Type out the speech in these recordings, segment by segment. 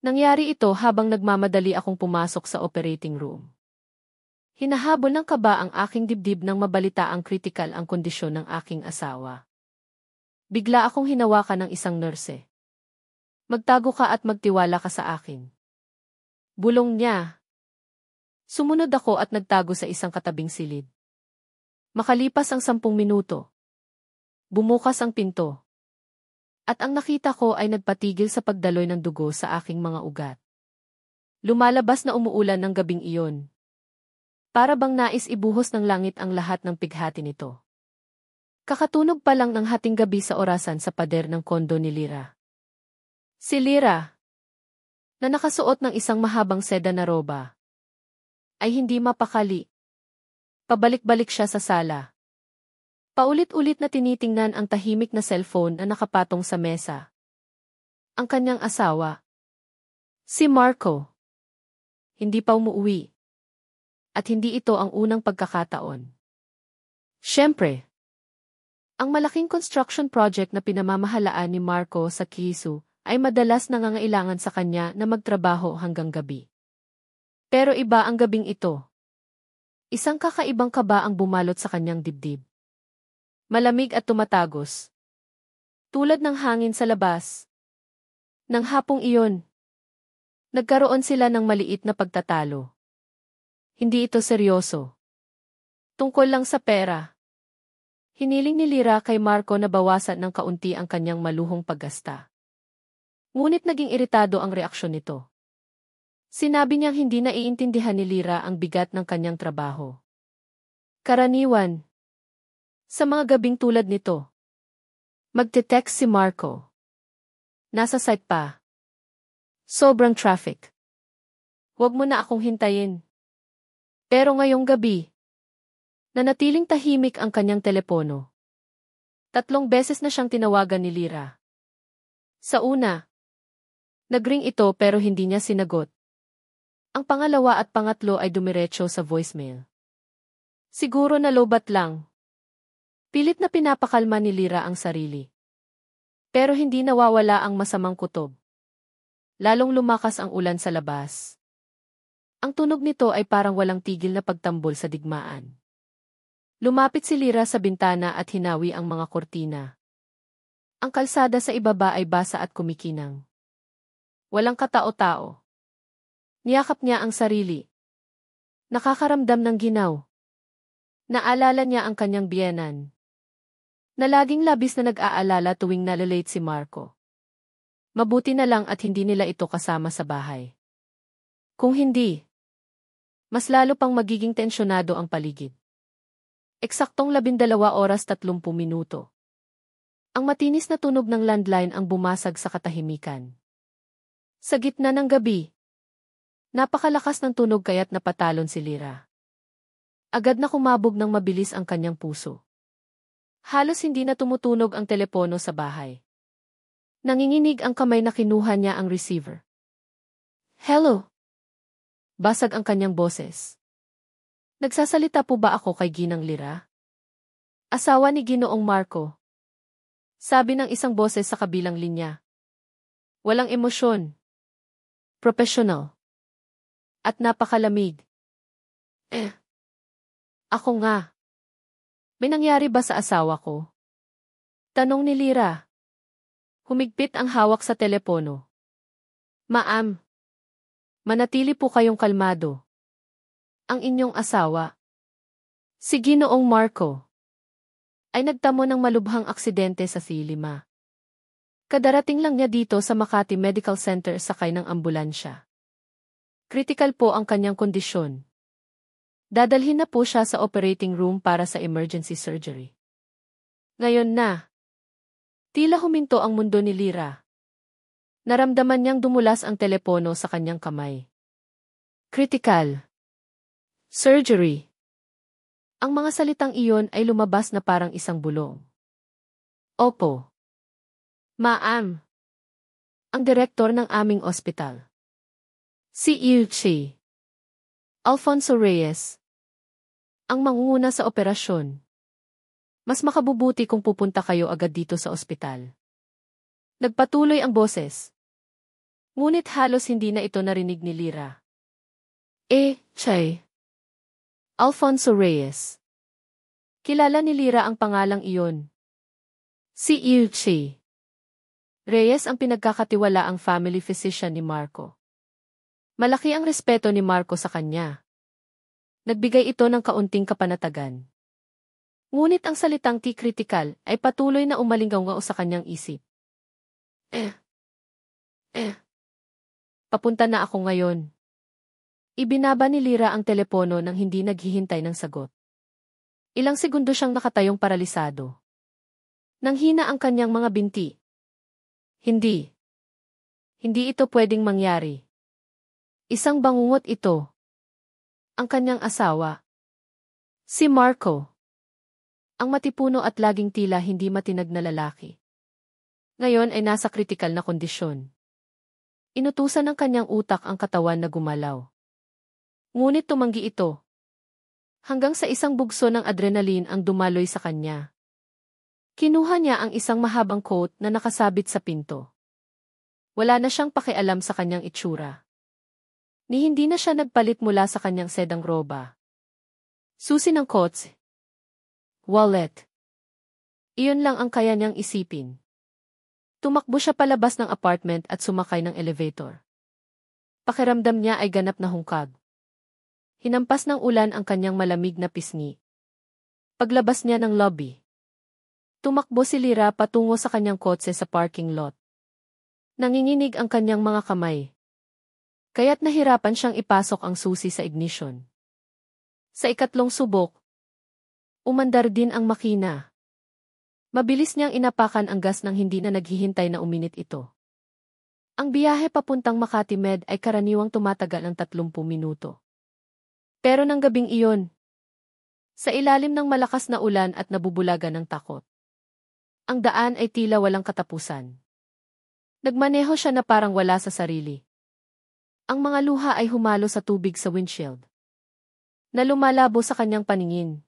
Nangyari ito habang nagmamadali akong pumasok sa operating room. Hinahabol ng kaba ang aking dibdib nang mabalita ang kritikal ang kondisyon ng aking asawa. Bigla akong hinawakan ng isang nurse. Magtago ka at magtiwala ka sa akin. Bulong niya. Sumunod ako at nagtago sa isang katabing silid. Makalipas ang 10 minuto. Bumukas ang pinto. At ang nakita ko ay nagpatigil sa pagdaloy ng dugo sa aking mga ugat. Lumalabas na umuulan ng gabing iyon. Para bang nais ibuhos ng langit ang lahat ng pighati nito. Kakatunog pa lang ng hating gabi sa orasan sa pader ng kondo ni Lyra. Si Lyra, na nakasuot ng isang mahabang seda na roba, ay hindi mapakali. Pabalik-balik siya sa sala. Paulit-ulit na tinitingnan ang tahimik na cellphone na nakapatong sa mesa. Ang kanyang asawa. Si Marco. Hindi pa umuwi. At hindi ito ang unang pagkakataon. Siyempre, ang malaking construction project na pinamamahalaan ni Marco sa Kisu ay madalas nangangailangan sa kanya na magtrabaho hanggang gabi. Pero iba ang gabing ito. Isang kakaibang kaba ang bumalot sa kanyang dibdib. Malamig at tumatagos. Tulad ng hangin sa labas. Nang hapong iyon, nagkaroon sila ng maliit na pagtatalo. Hindi ito seryoso. Tungkol lang sa pera. Hiniling ni Lyra kay Marco na bawasan ng kaunti ang kanyang maluhong paggasta. Ngunit naging iritado ang reaksyon nito. Sinabi niyang hindi naiintindihan ni Lyra ang bigat ng kanyang trabaho. Karaniwan. Sa mga gabing tulad nito. Magte-text si Marco. Nasa site pa. Sobrang traffic. Huwag mo na akong hintayin. Pero ngayong gabi, nanatiling tahimik ang kanyang telepono. 3 beses na siyang tinawagan ni Lyra. Sa una, nagring ito pero hindi niya sinagot. Ang pangalawa at pangatlo ay dumiretso sa voicemail. Siguro nalobat lang. Pilit na pinapakalma ni Lyra ang sarili. Pero hindi nawawala ang masamang kutob. Lalong lumakas ang ulan sa labas. Ang tunog nito ay parang walang tigil na pagtambol sa digmaan. Lumapit si Lyra sa bintana at hinawi ang mga kortina. Ang kalsada sa ibaba ay basa at kumikinang. Walang katao-tao. Niyakap niya ang sarili. Nakakaramdam ng ginaw. Naalala niya ang kanyang biyenan. Na laging labis na nag-aalala tuwing nalalate si Marco. Mabuti na lang at hindi nila ito kasama sa bahay. Kung hindi, mas lalo pang magiging tensyonado ang paligid. Eksaktong 12:30. Ang matinis na tunog ng landline ang bumasag sa katahimikan. Sa gitna ng gabi, napakalakas ng tunog kaya't napatalon si Lyra. Agad na kumabog ng mabilis ang kanyang puso. Halos hindi na tumutunog ang telepono sa bahay. Nanginginig ang kamay na kinuha niya ang receiver. Hello? Basag ang kanyang boses. Nagsasalita po ba ako kay Ginang Lyra? Asawa ni Ginoong Marco. Sabi ng isang boses sa kabilang linya. Walang emosyon. Professional. At napakalamig. Ako nga. May nangyari ba sa asawa ko? Tanong ni Lyra. Humigpit ang hawak sa telepono. Ma'am. Manatili po kayong kalmado. Ang inyong asawa, si Ginoong Marco, ay nagtamo ng malubhang aksidente sa Silima. Kadarating lang niya dito sa Makati Medical Center sakay ng ambulansya. Critical po ang kanyang kondisyon. Dadalhin na po siya sa operating room para sa emergency surgery. Ngayon na. Tila huminto ang mundo ni Lyra. Naramdaman niyang dumulas ang telepono sa kanyang kamay. Critical. Surgery. Ang mga salitang iyon ay lumabas na parang isang bulong. Opo. Ma'am. Ang direktor ng aming ospital. Si Yuchi. Alfonso Reyes. Ang mangunguna sa operasyon. Mas makabubuti kung pupunta kayo agad dito sa ospital. Nagpatuloy ang boses. Ngunit halos hindi na ito narinig ni Lyra. Chay. Alfonso Reyes. Kilala ni Lyra ang pangalang iyon. Si Ilchi Reyes ang pinagkakatiwalaang family physician ni Marco. Malaki ang respeto ni Marco sa kanya. Nagbigay ito ng kaunting kapanatagan. Ngunit ang salitang T-critical ay patuloy na umalinggaw sa kanyang isip. Papunta na ako ngayon. Ibinaba ni Lyra ang telepono nang hindi naghihintay ng sagot. Ilang segundo siyang nakatayong paralisado. Nanghina ang kanyang mga binti. Hindi. Hindi ito pwedeng mangyari. Isang bangungot ito. Ang kanyang asawa. Si Marco. Ang matipuno at laging tila hindi matinag na lalaki. Ngayon ay nasa kritikal na kondisyon. Inutusan ng kanyang utak ang katawan na gumalaw. Ngunit tumanggi ito. Hanggang sa isang bugso ng adrenaline ang dumaloy sa kanya. Kinuha niya ang isang mahabang coat na nakasabit sa pinto. Wala na siyang pakialam sa kanyang itsura. Ni hindi na siya nagpalit mula sa kanyang sedang roba. Susi ng coats. Wallet. Iyon lang ang kaya niyang isipin. Tumakbo siya palabas ng apartment at sumakay ng elevator. Pakiramdam niya ay ganap na hungkag. Hinampas ng ulan ang kanyang malamig na pisngi. Paglabas niya ng lobby. Tumakbo si Lyra patungo sa kanyang kotse sa parking lot. Nanginginig ang kanyang mga kamay. Kaya't nahirapan siyang ipasok ang susi sa ignition. Sa ikatlong subok, umandar din ang makina. Mabilis niyang inapakan ang gas nang hindi na naghihintay na uminit ito. Ang biyahe papuntang Makati Med ay karaniwang tumatagal ng 30 minuto. Pero ng gabing iyon, sa ilalim ng malakas na ulan at nabubulagan ng takot, ang daan ay tila walang katapusan. Nagmaneho siya na parang wala sa sarili. Ang mga luha ay humalo sa tubig sa windshield, na lumalabo sa kanyang paningin.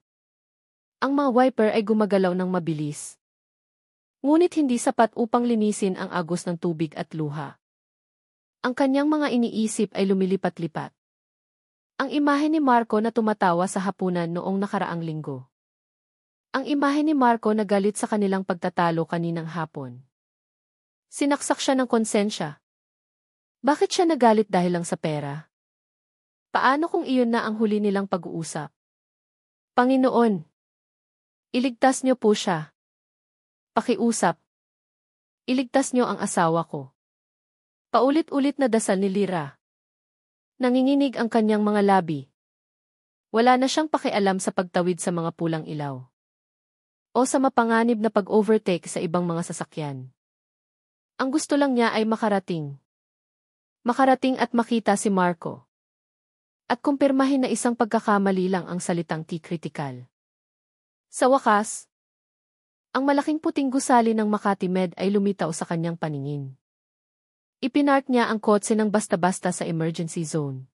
Ang mga wiper ay gumagalaw ng mabilis. Ngunit hindi sapat upang linisin ang agos ng tubig at luha. Ang kanyang mga iniisip ay lumilipat-lipat. Ang imahe ni Marco na tumatawa sa hapunan noong nakaraang linggo. Ang imahe ni Marco na galit sa kanilang pagtatalo kaninang hapon. Sinaksak siya ng konsensya. Bakit siya nagalit dahil lang sa pera? Paano kung iyon na ang huli nilang pag-uusap? Panginoon, iligtas niyo po siya. Pakiusap. Iligtas niyo ang asawa ko. Paulit-ulit na dasal ni Lyra. Nanginginig ang kanyang mga labi. Wala na siyang pakialam sa pagtawid sa mga pulang ilaw. O sa mapanganib na pag-overtake sa ibang mga sasakyan. Ang gusto lang niya ay makarating. Makarating at makita si Marco. At kumpirmahin na isang pagkakamali lang ang salitang T-critical. Sa wakas, ang malaking puting gusali ng Makati Med ay lumitaw sa kanyang paningin. Ipinark niya ang kotse ng basta-basta sa emergency zone.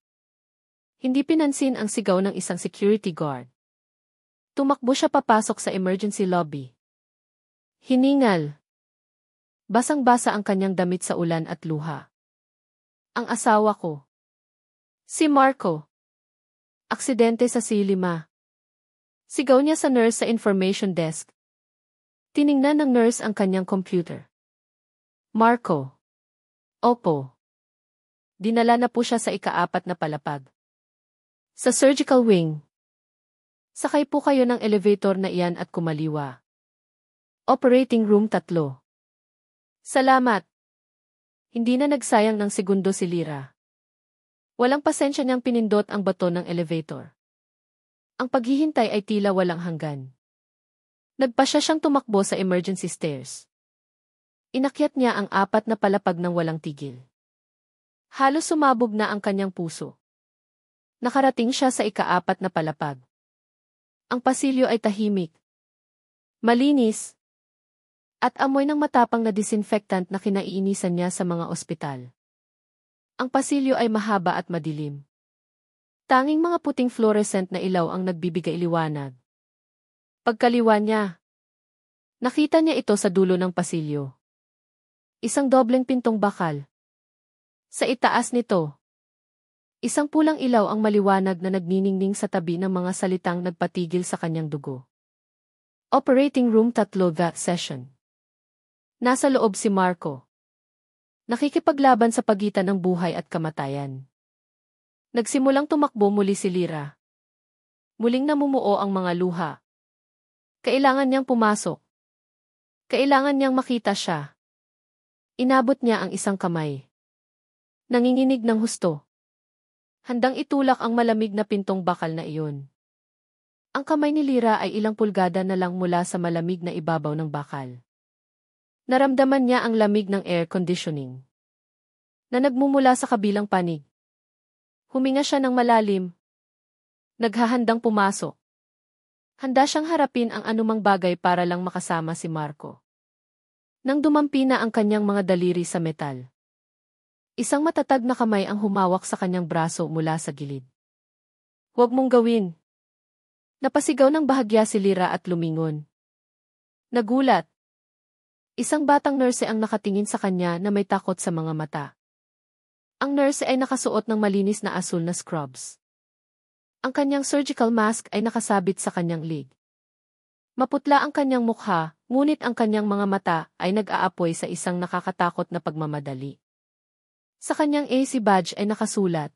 Hindi pinansin ang sigaw ng isang security guard. Tumakbo siya papasok sa emergency lobby. Hiningal. Basang-basa ang kanyang damit sa ulan at luha. Ang asawa ko. Si Marco. Aksidente sa C5. Sigaw niya sa nurse sa information desk. Tiningnan ng nurse ang kanyang computer. Marco. Opo. Dinala na po siya sa ika-4 na palapag. Sa surgical wing. Sakay po kayo ng elevator na iyan at kumaliwa. Operating room 3. Salamat. Hindi na nagsayang ng segundo si Lyra. Walang pasensya niyang pinindot ang baton ng elevator. Ang paghihintay ay tila walang hanggan. Nagpasya siyang tumakbo sa emergency stairs. Inakyat niya ang 4 na palapag ng walang tigil. Halos sumabog na ang kanyang puso. Nakarating siya sa ika-4 na palapag. Ang pasilyo ay tahimik. Malinis. At amoy ng matapang na disinfectant na kinaiinisan niya sa mga ospital. Ang pasilyo ay mahaba at madilim. Tanging mga puting fluorescent na ilaw ang nagbibigay liwanag. Pagkaliwa niya, nakita niya ito sa dulo ng pasilyo. Isang dobleng pintong bakal. Sa itaas nito, isang pulang ilaw ang maliwanag na nagniningning sa tabi ng mga salitang nagpatigil sa kanyang dugo. Operating Room 3 that session. Nasa loob si Marco. Nakikipaglaban sa pagitan ng buhay at kamatayan. Nagsimulang tumakbo muli si Lyra. Muling namumuo ang mga luha. Kailangan niyang pumasok. Kailangan niyang makita siya. Inabot niya ang isang kamay. Nanginginig ng husto. Handang itulak ang malamig na pintong bakal na iyon. Ang kamay ni Lyra ay ilang pulgada na lang mula sa malamig na ibabaw ng bakal. Naramdaman niya ang lamig ng air conditioning na nagmumula sa kabilang panig. Huminga siya ng malalim. Naghahandang pumasok. Handa siyang harapin ang anumang bagay para lang makasama si Marco. Nang dumampi na ang kanyang mga daliri sa metal, isang matatag na kamay ang humawak sa kanyang braso mula sa gilid. "Huwag mong gawin." Napasigaw ng bahagya si Lyra at lumingon. Nagulat. Isang batang nurse ang nakatingin sa kanya na may takot sa mga mata. Ang nurse ay nakasuot ng malinis na asul na scrubs. Ang kanyang surgical mask ay nakasabit sa kanyang lig. Maputla ang kanyang mukha, ngunit ang kanyang mga mata ay nag-aapoy sa isang nakakatakot na pagmamadali. Sa kanyang AC badge ay nakasulat,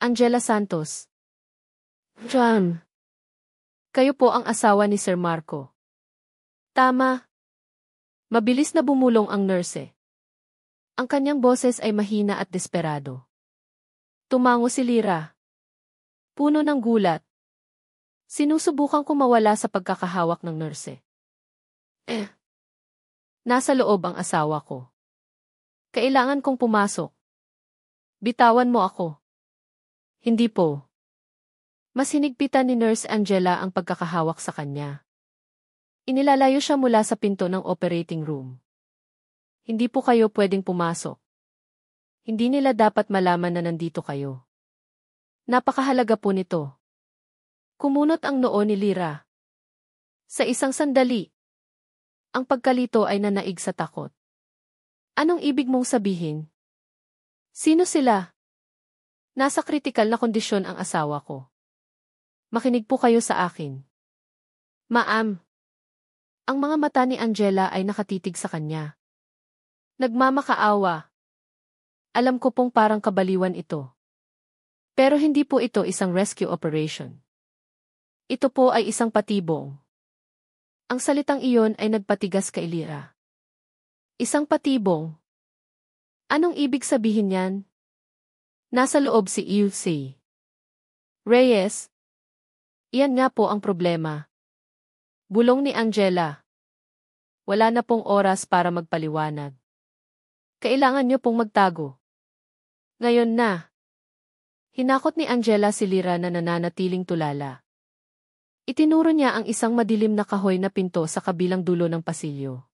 Angela Santos. John. Kayo po ang asawa ni Sir Marco. Tama. Mabilis na bumulong ang nurse. Ang kanyang boses ay mahina at desperado. Tumango si Lyra. Puno ng gulat. Sinusubukang kumawala sa pagkakahawak ng nurse. Nasa loob ang asawa ko. Kailangan kong pumasok. Bitawan mo ako. Hindi po. Mas hinigpitan ni Nurse Angela ang pagkakahawak sa kanya. Inilalayo siya mula sa pinto ng operating room. Hindi po kayo pwedeng pumasok. Hindi nila dapat malaman na nandito kayo. Napakahalaga po nito. Kumunot ang noo ni Lyra. Sa isang sandali, ang pagkalito ay nanaig sa takot. Anong ibig mong sabihin? Sino sila? Nasa kritikal na kondisyon ang asawa ko. Makinig po kayo sa akin. Ma'am. Ang mga mata ni Angela ay nakatitig sa kanya. Nagmamakaawa. Alam ko pong parang kabaliwan ito. Pero hindi po ito isang rescue operation. Ito po ay isang patibong. Ang salitang iyon ay nagpatigas kay Lyra. Isang patibong. Anong ibig sabihin yan? Nasa loob si Ilse Reyes. Iyan nga po ang problema. Bulong ni Angela. Wala na pong oras para magpaliwanag. Kailangan niyo pong magtago. Ngayon na. Hinakot ni Angela si Lyra na nananatiling tulala. Itinuro niya ang isang madilim na kahoy na pinto sa kabilang dulo ng pasilyo.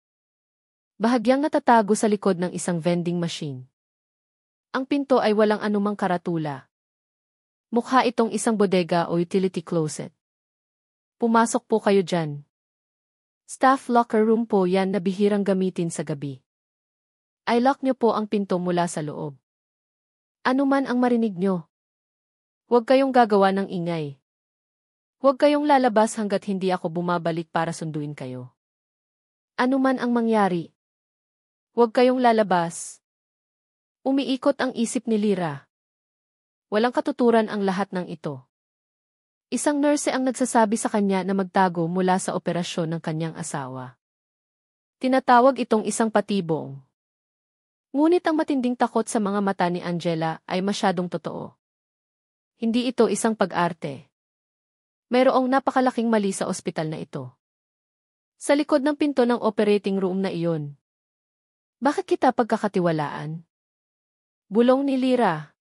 Bahagyang natatago sa likod ng isang vending machine. Ang pinto ay walang anumang karatula. Mukha itong isang bodega o utility closet. Pumasok po kayo dyan. Staff locker room po yan na bihirang gamitin sa gabi. I-lock niyo po ang pinto mula sa loob. Ano man ang marinig niyo. Huwag kayong gagawa ng ingay. Huwag kayong lalabas hanggat hindi ako bumabalik para sunduin kayo. Ano man ang mangyari. Huwag kayong lalabas. Umiikot ang isip ni Lyra. Walang katuturan ang lahat ng ito. Isang nurse ang nagsasabi sa kanya na magtago mula sa operasyon ng kanyang asawa. Tinatawag itong isang patibong. Ngunit ang matinding takot sa mga mata ni Angela ay masyadong totoo. Hindi ito isang pag-arte. Mayroong napakalaking mali sa ospital na ito. Sa likod ng pinto ng operating room na iyon. Bakit kita pagkakatiwalaan? Bulong ni Lyra.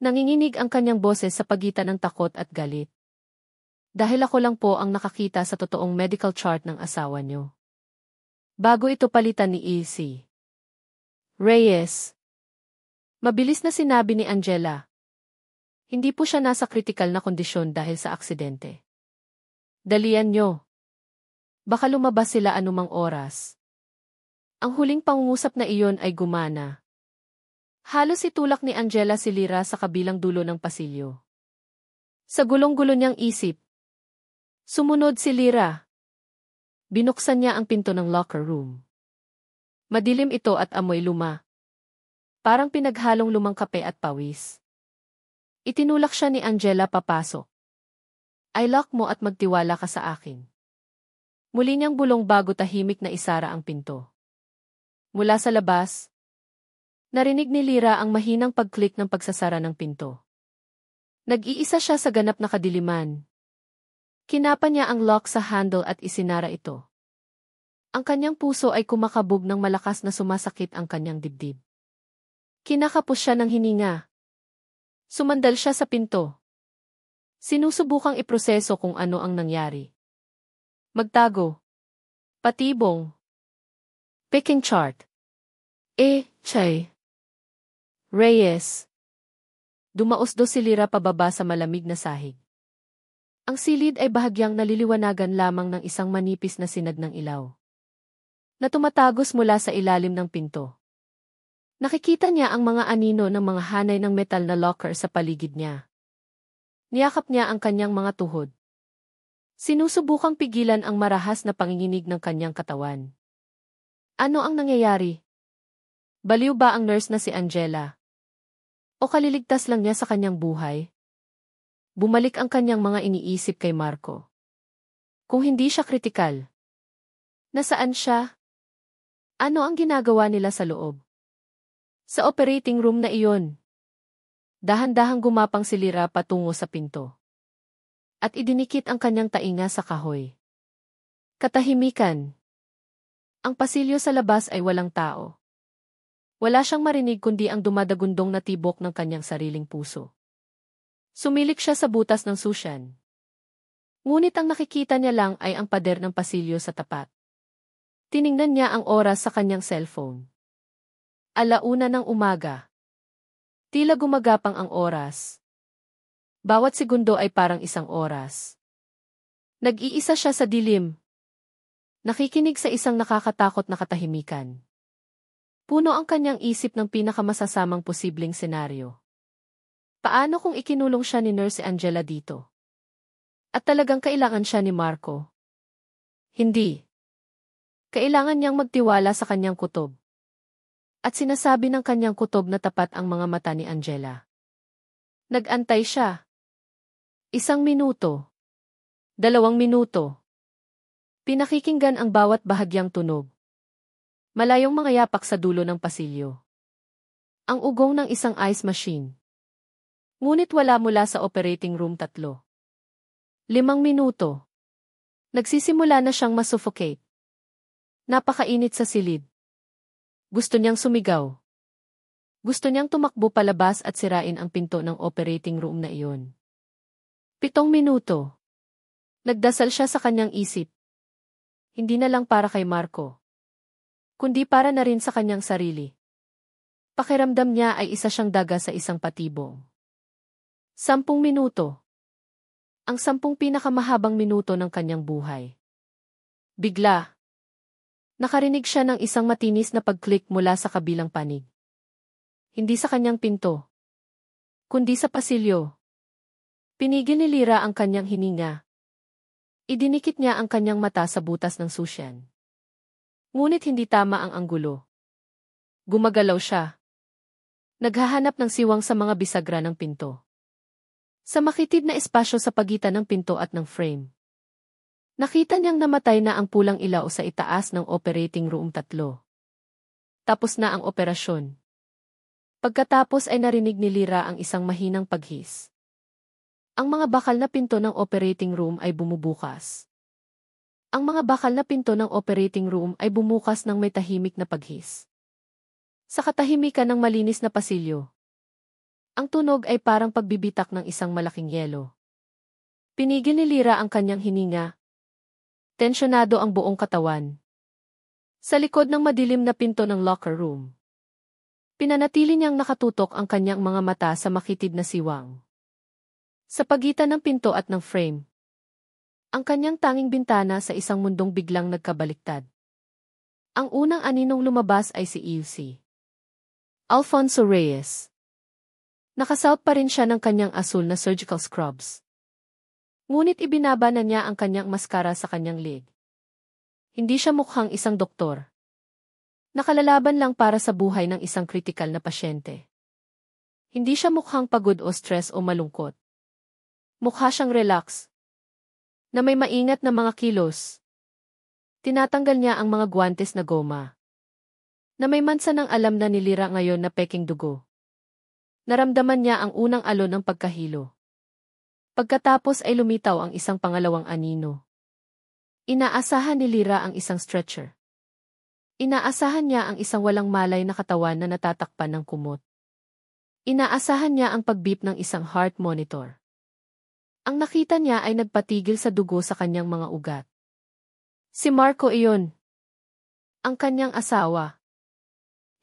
Nanginginig ang kanyang boses sa pagitan ng takot at galit. Dahil ako lang po ang nakakita sa totoong medical chart ng asawa niyo. Bago ito palitan ni Ilse Reyes. Mabilis na sinabi ni Angela. Hindi po siya nasa kritikal na kondisyon dahil sa aksidente. Dalian niyo. Baka lumabas sila anumang oras. Ang huling pangungusap na iyon ay gumana. Halos itulak ni Angela si Lyra sa kabilang dulo ng pasilyo. Sa gulong-gulo niyang isip, sumunod si Lyra. Binuksan niya ang pinto ng locker room. Madilim ito at amoy luma. Parang pinaghalong lumang kape at pawis. Itinulak siya ni Angela papasok. "I lock mo at magtiwala ka sa akin." Muli niyang bulong bago tahimik na isara ang pinto. Mula sa labas, narinig ni Lyra ang mahinang pag-click ng pagsasara ng pinto. Nag-iisa siya sa ganap na kadiliman. Kinapa niya ang lock sa handle at isinara ito. Ang kanyang puso ay kumakabog ng malakas na sumasakit ang kanyang dibdib. Kinakapos siya ng hininga. Sumandal siya sa pinto. Sinusubukang iproseso kung ano ang nangyari. Magtago. Patibong. Picking chart. Chay. Reyes. Dumausdo si Lyra pababa sa malamig na sahig. Ang silid ay bahagyang naliliwanagan lamang ng isang manipis na sinag ng ilaw na tumatagos mula sa ilalim ng pinto. Nakikita niya ang mga anino ng mga hanay ng metal na locker sa paligid niya. Niyakap niya ang kanyang mga tuhod. Sinusubukang pigilan ang marahas na panginginig ng kanyang katawan. Ano ang nangyayari? Baliw ba ang nurse na si Angela? O kaliligtas lang niya sa kanyang buhay? Bumalik ang kanyang mga iniisip kay Marco. Kung hindi siya kritikal, nasaan siya? Ano ang ginagawa nila sa loob? Sa operating room na iyon. Dahan-dahang gumapang si Lyra patungo sa pinto. At idinikit ang kanyang tainga sa kahoy. Katahimikan. Ang pasilyo sa labas ay walang tao. Wala siyang marinig kundi ang dumadagundong na tibok ng kanyang sariling puso. Sumilik siya sa butas ng susyan. Ngunit ang nakikita niya lang ay ang pader ng pasilyo sa tapat. Tiningnan niya ang oras sa kanyang cellphone. 1:00 ng umaga. Tila gumagapang ang oras. Bawat segundo ay parang isang oras. Nag-iisa siya sa dilim. Nakikinig sa isang nakakatakot na katahimikan. Puno ang kanyang isip ng pinakamasasamang posibleng senaryo. Paano kung ikinulong siya ni Nurse Angela dito? At talagang kailangan siya ni Marco? Hindi. Kailangan niyang magtiwala sa kanyang kutob. At sinasabi ng kanyang kutob na tapat ang mga mata ni Angela. Nag-antay siya. 1 minuto. 2 minuto. Pinakikinggan ang bawat bahagyang tunog. Malayong mga yapak sa dulo ng pasilyo. Ang ugong ng isang ice machine. Ngunit wala mula sa operating room 3. 5 minuto. Nagsisimula na siyang masuffocate. Napakainit sa silid. Gusto niyang sumigaw. Gusto niyang tumakbo palabas at sirain ang pinto ng operating room na iyon. 7 minuto. Nagdasal siya sa kanyang isip. Hindi na lang para kay Marco, kundi para na rin sa kanyang sarili. Pakiramdam niya ay isa siyang daga sa isang patibong. 10 minuto. Ang 10 pinakamahabang minuto ng kanyang buhay. Bigla, nakarinig siya ng isang matinis na pag-click mula sa kabilang panig. Hindi sa kanyang pinto, kundi sa pasilyo. Pinigil ni Lyra ang kanyang hininga. Idinikit niya ang kanyang mata sa butas ng susyan. Ngunit hindi tama ang anggulo. Gumagalaw siya. Naghahanap ng siwang sa mga bisagra ng pinto. Sa makitid na espasyo sa pagitan ng pinto at ng frame. Nakita niyang namatay na ang pulang ilaw sa itaas ng operating room 3. Tapos na ang operasyon. Pagkatapos ay narinig ni Lyra ang isang mahinang paghis. Ang mga bakal na pinto ng operating room ay bumubukas. Ang mga bakal na pinto ng operating room ay bumukas ng may tahimik na paghis. Sa katahimikan ng malinis na pasilyo. Ang tunog ay parang pagbibitak ng isang malaking yelo. Pinigil ni Lyra ang kanyang hininga. Tensyonado ang buong katawan. Sa likod ng madilim na pinto ng locker room. Pinanatili niyang nakatutok ang kanyang mga mata sa makitid na siwang. Sa pagitan ng pinto at ng frame. Ang kanyang tanging bintana sa isang mundong biglang nagkabaliktad. Ang unang aninong lumabas ay si Ilse. Alfonso Reyes. Nakasuot pa rin siya ng kanyang asul na surgical scrubs. Ngunit ibinaba na niya ang kanyang maskara sa kanyang leg. Hindi siya mukhang isang doktor. Nakalalaban lang para sa buhay ng isang kritikal na pasyente. Hindi siya mukhang pagod o stress o malungkot. Mukha siyang relax, na may maingat na mga kilos. Tinatanggal niya ang mga guwantes na goma, na may mansa ng alam na nilira ngayon na peking dugo. Naramdaman niya ang unang alon ng pagkahilo. Pagkatapos ay lumitaw ang isang pangalawang anino. Inaasahan ni Lira ang isang stretcher. Inaasahan niya ang isang walang malay na katawan na natatakpan ng kumot. Inaasahan niya ang pagbeep ng isang heart monitor. Ang nakita niya ay nagpatigil sa dugo sa kanyang mga ugat. Si Marco iyon. Ang kanyang asawa.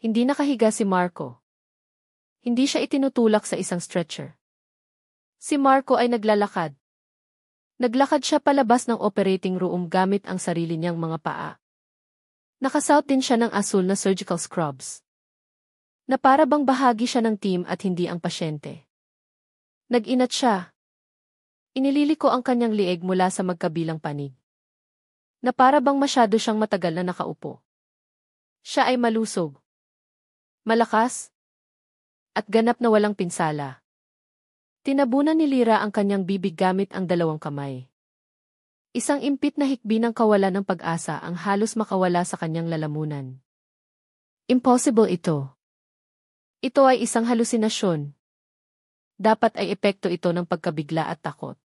Hindi nakahiga si Marco. Hindi siya itinutulak sa isang stretcher. Si Marco ay naglalakad. Naglakad siya palabas ng operating room gamit ang sarili niyang mga paa. Nakasuot din siya ng asul na surgical scrubs. Na para bang bahagi siya ng team at hindi ang pasyente. Nag-inat siya. Inililiko ang kanyang lieg mula sa magkabilang panig. Na para bang masyado siyang matagal na nakaupo. Siya ay malusog. Malakas. At ganap na walang pinsala. Tinabunan ni Lira ang kanyang bibig gamit ang dalawang kamay. Isang impit na hikbi ng kawalan ng pag-asa ang halos makawala sa kanyang lalamunan. Impossible ito. Ito ay isang halusinasyon. Dapat ay epekto ito ng pagkabigla at takot.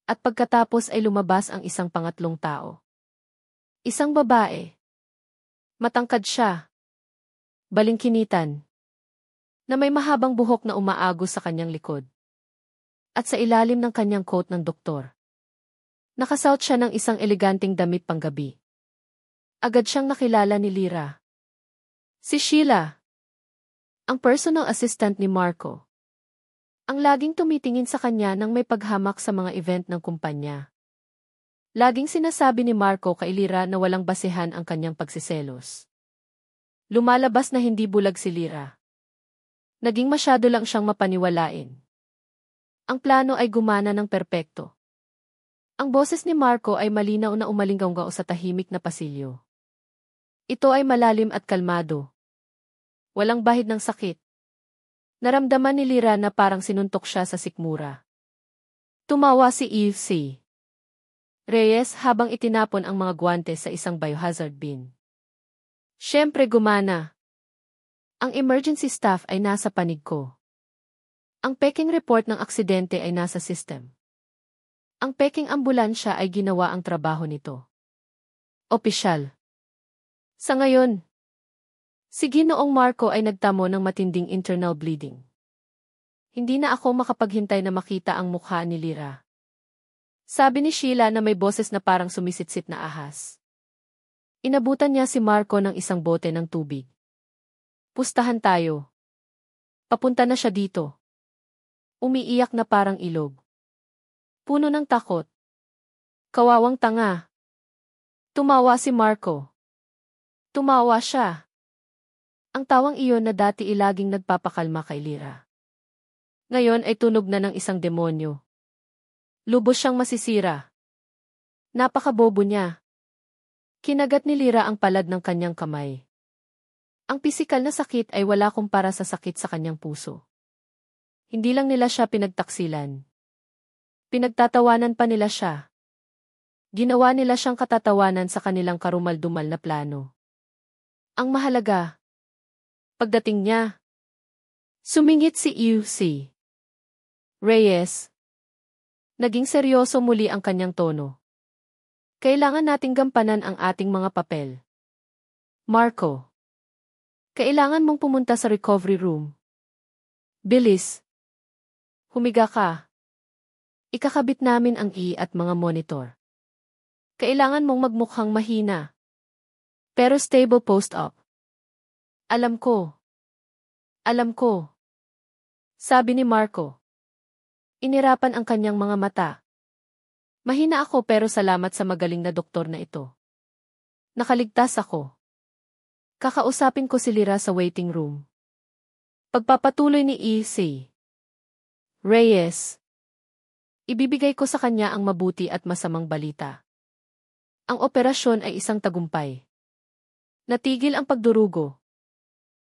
At pagkatapos ay lumabas ang isang pangatlong tao. Isang babae. Matangkad siya. Balingkinitan. Na may mahabang buhok na umaagos sa kanyang likod. At sa ilalim ng kanyang coat ng doktor. Nakasuot siya ng isang eleganteng damit panggabi. Agad siyang nakilala ni Lira. Si Sheila. Ang personal assistant ni Marco. Ang laging tumitingin sa kanya nang may paghamak sa mga event ng kumpanya. Laging sinasabi ni Marco kay Lira na walang basehan ang kanyang pagsiselos. Lumalabas na hindi bulag si Lira. Naging masyado lang siyang mapaniwalain. Ang plano ay gumana ng perpekto. Ang boses ni Marco ay malinaw na umalinggaw sa tahimik na pasilyo. Ito ay malalim at kalmado. Walang bahid ng sakit. Naramdaman ni Lira na parang sinuntok siya sa sikmura. Tumawa si Eve Reyes habang itinapon ang mga guwantes sa isang biohazard bin. Siyempre gumana. Ang emergency staff ay nasa panig ko. Ang peking report ng aksidente ay nasa system. Ang peking ambulansya ay ginawa ang trabaho nito. Opisyal. Sa ngayon, si Ginoong Marco ay nagtamo ng matinding internal bleeding. Hindi na ako makapaghintay na makita ang mukha ni Lira. Sabi ni Sheila na may boses na parang sumisitsit na ahas. Inabutan niya si Marco ng isang bote ng tubig. Pustahan tayo. Papunta na siya dito. Umiiyak na parang ilog. Puno ng takot. Kawawang tanga. Tumawa si Marco. Tumawa siya. Ang tawang iyon na dati ilaging nagpapakalma kay Lira. Ngayon ay tunog na ng isang demonyo. Lubos siyang masisira. Napakabobo niya. Kinagat ni Lira ang palad ng kanyang kamay. Ang pisikal na sakit ay wala kumpara sa sakit sa kanyang puso. Hindi lang nila siya pinagtaksilan. Pinagtatawanan pa nila siya. Ginawa nila siyang katatawanan sa kanilang karumal-dumal na plano. Ang mahalaga, pagdating niya, sumingit si UC Reyes. Naging seryoso muli ang kanyang tono. Kailangan nating gampanan ang ating mga papel. Marco. Kailangan mong pumunta sa recovery room. Bilis. Humiga ka. Ikakabit namin ang at mga monitor. Kailangan mong magmukhang mahina. Pero stable post-op. Alam ko. Alam ko. Sabi ni Marco. Inirapan ang kanyang mga mata. Mahina ako pero salamat sa magaling na doktor na ito. Nakaligtas ako. Kakausapin ko si Lira sa waiting room. Pagpapatuloy ni E.C. Reyes. Ibibigay ko sa kanya ang mabuti at masamang balita. Ang operasyon ay isang tagumpay. Natigil ang pagdurugo.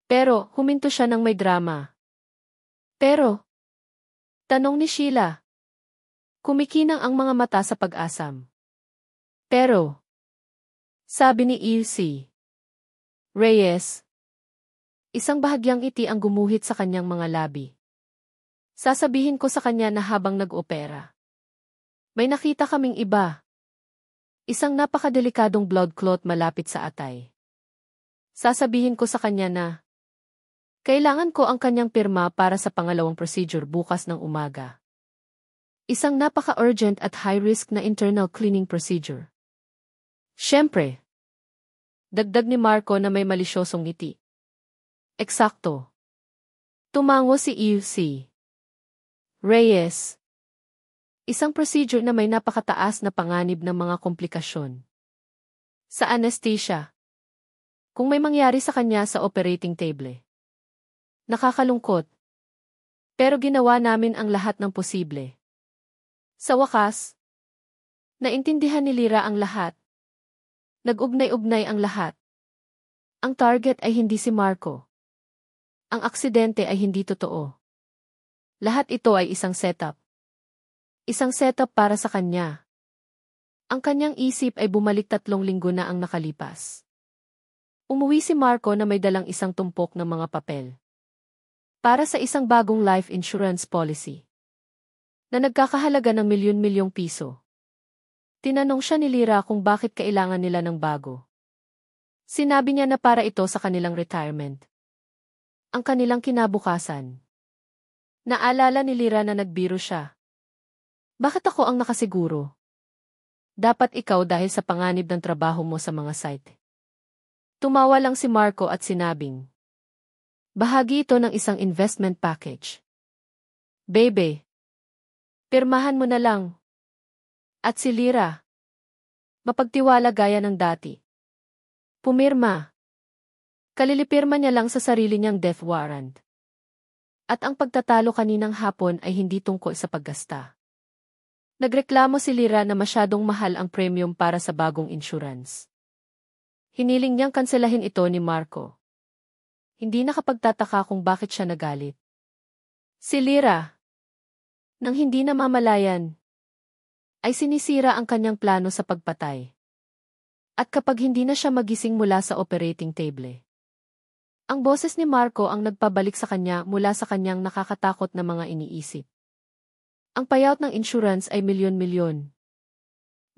Pero, huminto siya ng may drama. Pero, tanong ni Sheila. Kumikinang ang mga mata sa pag-asam. Pero, sabi ni E.C. Reyes, isang bahagyang ngiti ang gumuhit sa kanyang mga labi. Sasabihin ko sa kanya na habang nag-opera, may nakita kaming iba. Isang napakadelikadong blood clot malapit sa atay. Sasabihin ko sa kanya na kailangan ko ang kanyang pirma para sa pangalawang procedure bukas ng umaga. Isang napaka-urgent at high-risk na internal cleaning procedure. Siyempre, dagdag ni Marco na may malisyosong ngiti. Eksakto. Tumango si E.C. Reyes. Isang procedure na may napakataas na panganib ng mga komplikasyon. Sa anesthesia. Kung may mangyari sa kanya sa operating table. Nakakalungkot. Pero ginawa namin ang lahat ng posible. Sa wakas, naintindihan ni Lyra ang lahat. Nag-ugnay-ugnay ang lahat. Ang target ay hindi si Marco. Ang aksidente ay hindi totoo. Lahat ito ay isang setup. Isang setup para sa kanya. Ang kanyang isip ay bumalik 3 linggo na ang nakalipas. Umuwi si Marco na may dalang isang tumpok ng mga papel. Para sa isang bagong life insurance policy. Na nagkakahalaga ng milyon-milyong piso. Tinanong siya ni Lyra kung bakit kailangan nila ng bago. Sinabi niya na para ito sa kanilang retirement. Ang kanilang kinabukasan. Naalala ni Lyra na nagbiro siya. Bakit ako ang nakasiguro? Dapat ikaw dahil sa panganib ng trabaho mo sa mga site. Tumawa lang si Marco at sinabing, bahagi ito ng isang investment package. Bebe, pirmahan mo na lang. At si Lyra, mapagtiwala gaya ng dati. Pumirma. Kalilipirma niya lang sa sarili niyang death warrant. At ang pagtatalo kaninang hapon ay hindi tungkol sa paggasta. Nagreklamo si Lyra na masyadong mahal ang premium para sa bagong insurance. Hiniling niyang kanselahin ito ni Marco. Hindi nakapagtataka kung bakit siya nagalit. Si Lyra, nang hindi namamalayan, ay sinisira ang kanyang plano sa pagpatay. At kapag hindi na siya magising mula sa operating table, ang boses ni Marco ang nagpabalik sa kanya mula sa kanyang nakakatakot na mga iniisip. Ang payout ng insurance ay milyon-milyon.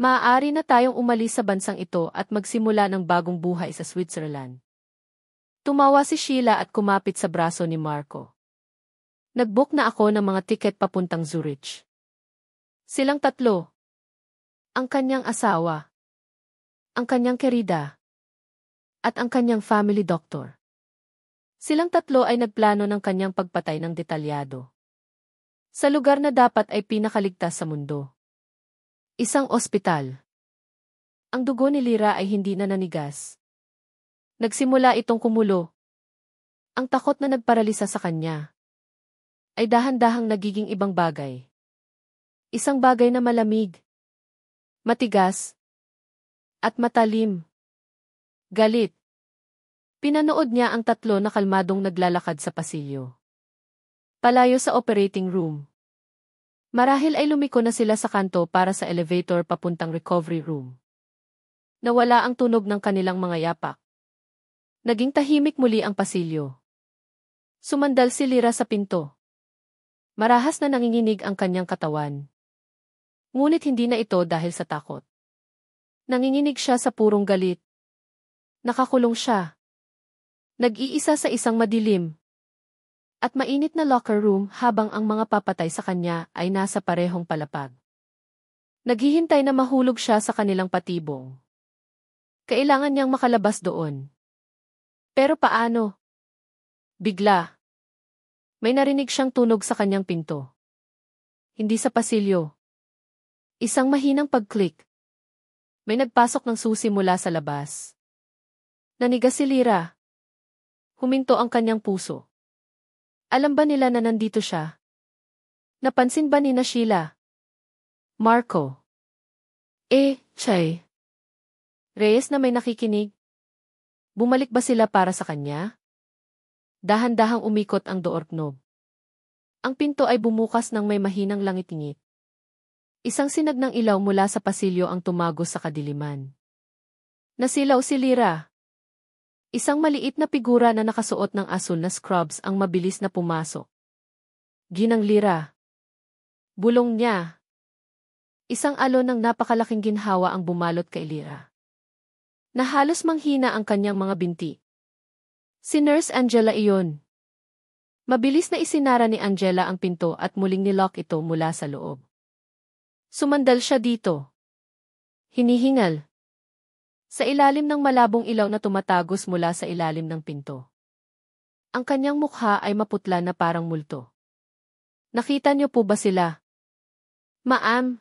Maaari na tayong umalis sa bansang ito at magsimula ng bagong buhay sa Switzerland. Tumawa si Sheila at kumapit sa braso ni Marco. Nag-book na ako ng mga tiket papuntang Zurich. Silang 3. Ang kanyang asawa, ang kanyang kerida, at ang kanyang family doctor. Silang 3 ay nagplano ng kanyang pagpatay ng detalyado. Sa lugar na dapat ay pinakaligtas sa mundo. Isang ospital. Ang dugo ni Lyra ay hindi na nanigas. Nagsimula itong kumulo. Ang takot na nagparalisa sa kanya ay dahan-dahang nagiging ibang bagay. Isang bagay na malamig, matigas, at matalim. Galit. Pinanood niya ang 3 na kalmadong naglalakad sa pasilyo. Palayo sa operating room. Marahil ay lumiko na sila sa kanto para sa elevator papuntang recovery room. Nawala ang tunog ng kanilang mga yapak. Naging tahimik muli ang pasilyo. Sumandal si Lyra sa pinto. Marahas na nanginginig ang kanyang katawan. Ngunit hindi na ito dahil sa takot. Nanginginig siya sa purong galit. Nakakulong siya. Nag-iisa sa isang madilim at mainit na locker room habang ang mga papatay sa kanya ay nasa parehong palapag. Naghihintay na mahulog siya sa kanilang patibong. Kailangan niyang makalabas doon. Pero paano? Bigla. May narinig siyang tunog sa kanyang pinto. Hindi sa pasilyo. Isang mahinang pag-click. May nagpasok ng susi mula sa labas. Nanigas si Lyra. Huminto ang kanyang puso. Alam ba nila na nandito siya? Napansin ba ni na Sheila? Marco. Chay. Reyes na may nakikinig. Bumalik ba sila para sa kanya? Dahan-dahang umikot ang doorknob. Ang pinto ay bumukas ng may mahinang langit-ngit. Isang sinag ng ilaw mula sa pasilyo ang tumagos sa kadiliman. Nasilaw si Lyra. Isang maliit na figura na nakasuot ng asul na scrubs ang mabilis na pumasok. Ginang Lyra. Bulong niya. Isang alon ng napakalaking ginhawa ang bumalot kay Lyra. Na halos manghina ang kanyang mga binti. Si Nurse Angela iyon. Mabilis na isinara ni Angela ang pinto at muling nilock ito mula sa loob. Sumandal siya dito. Hinihingal. Sa ilalim ng malabong ilaw na tumatagos mula sa ilalim ng pinto. Ang kanyang mukha ay maputla na parang multo. Nakita niyo po ba sila? Ma'am?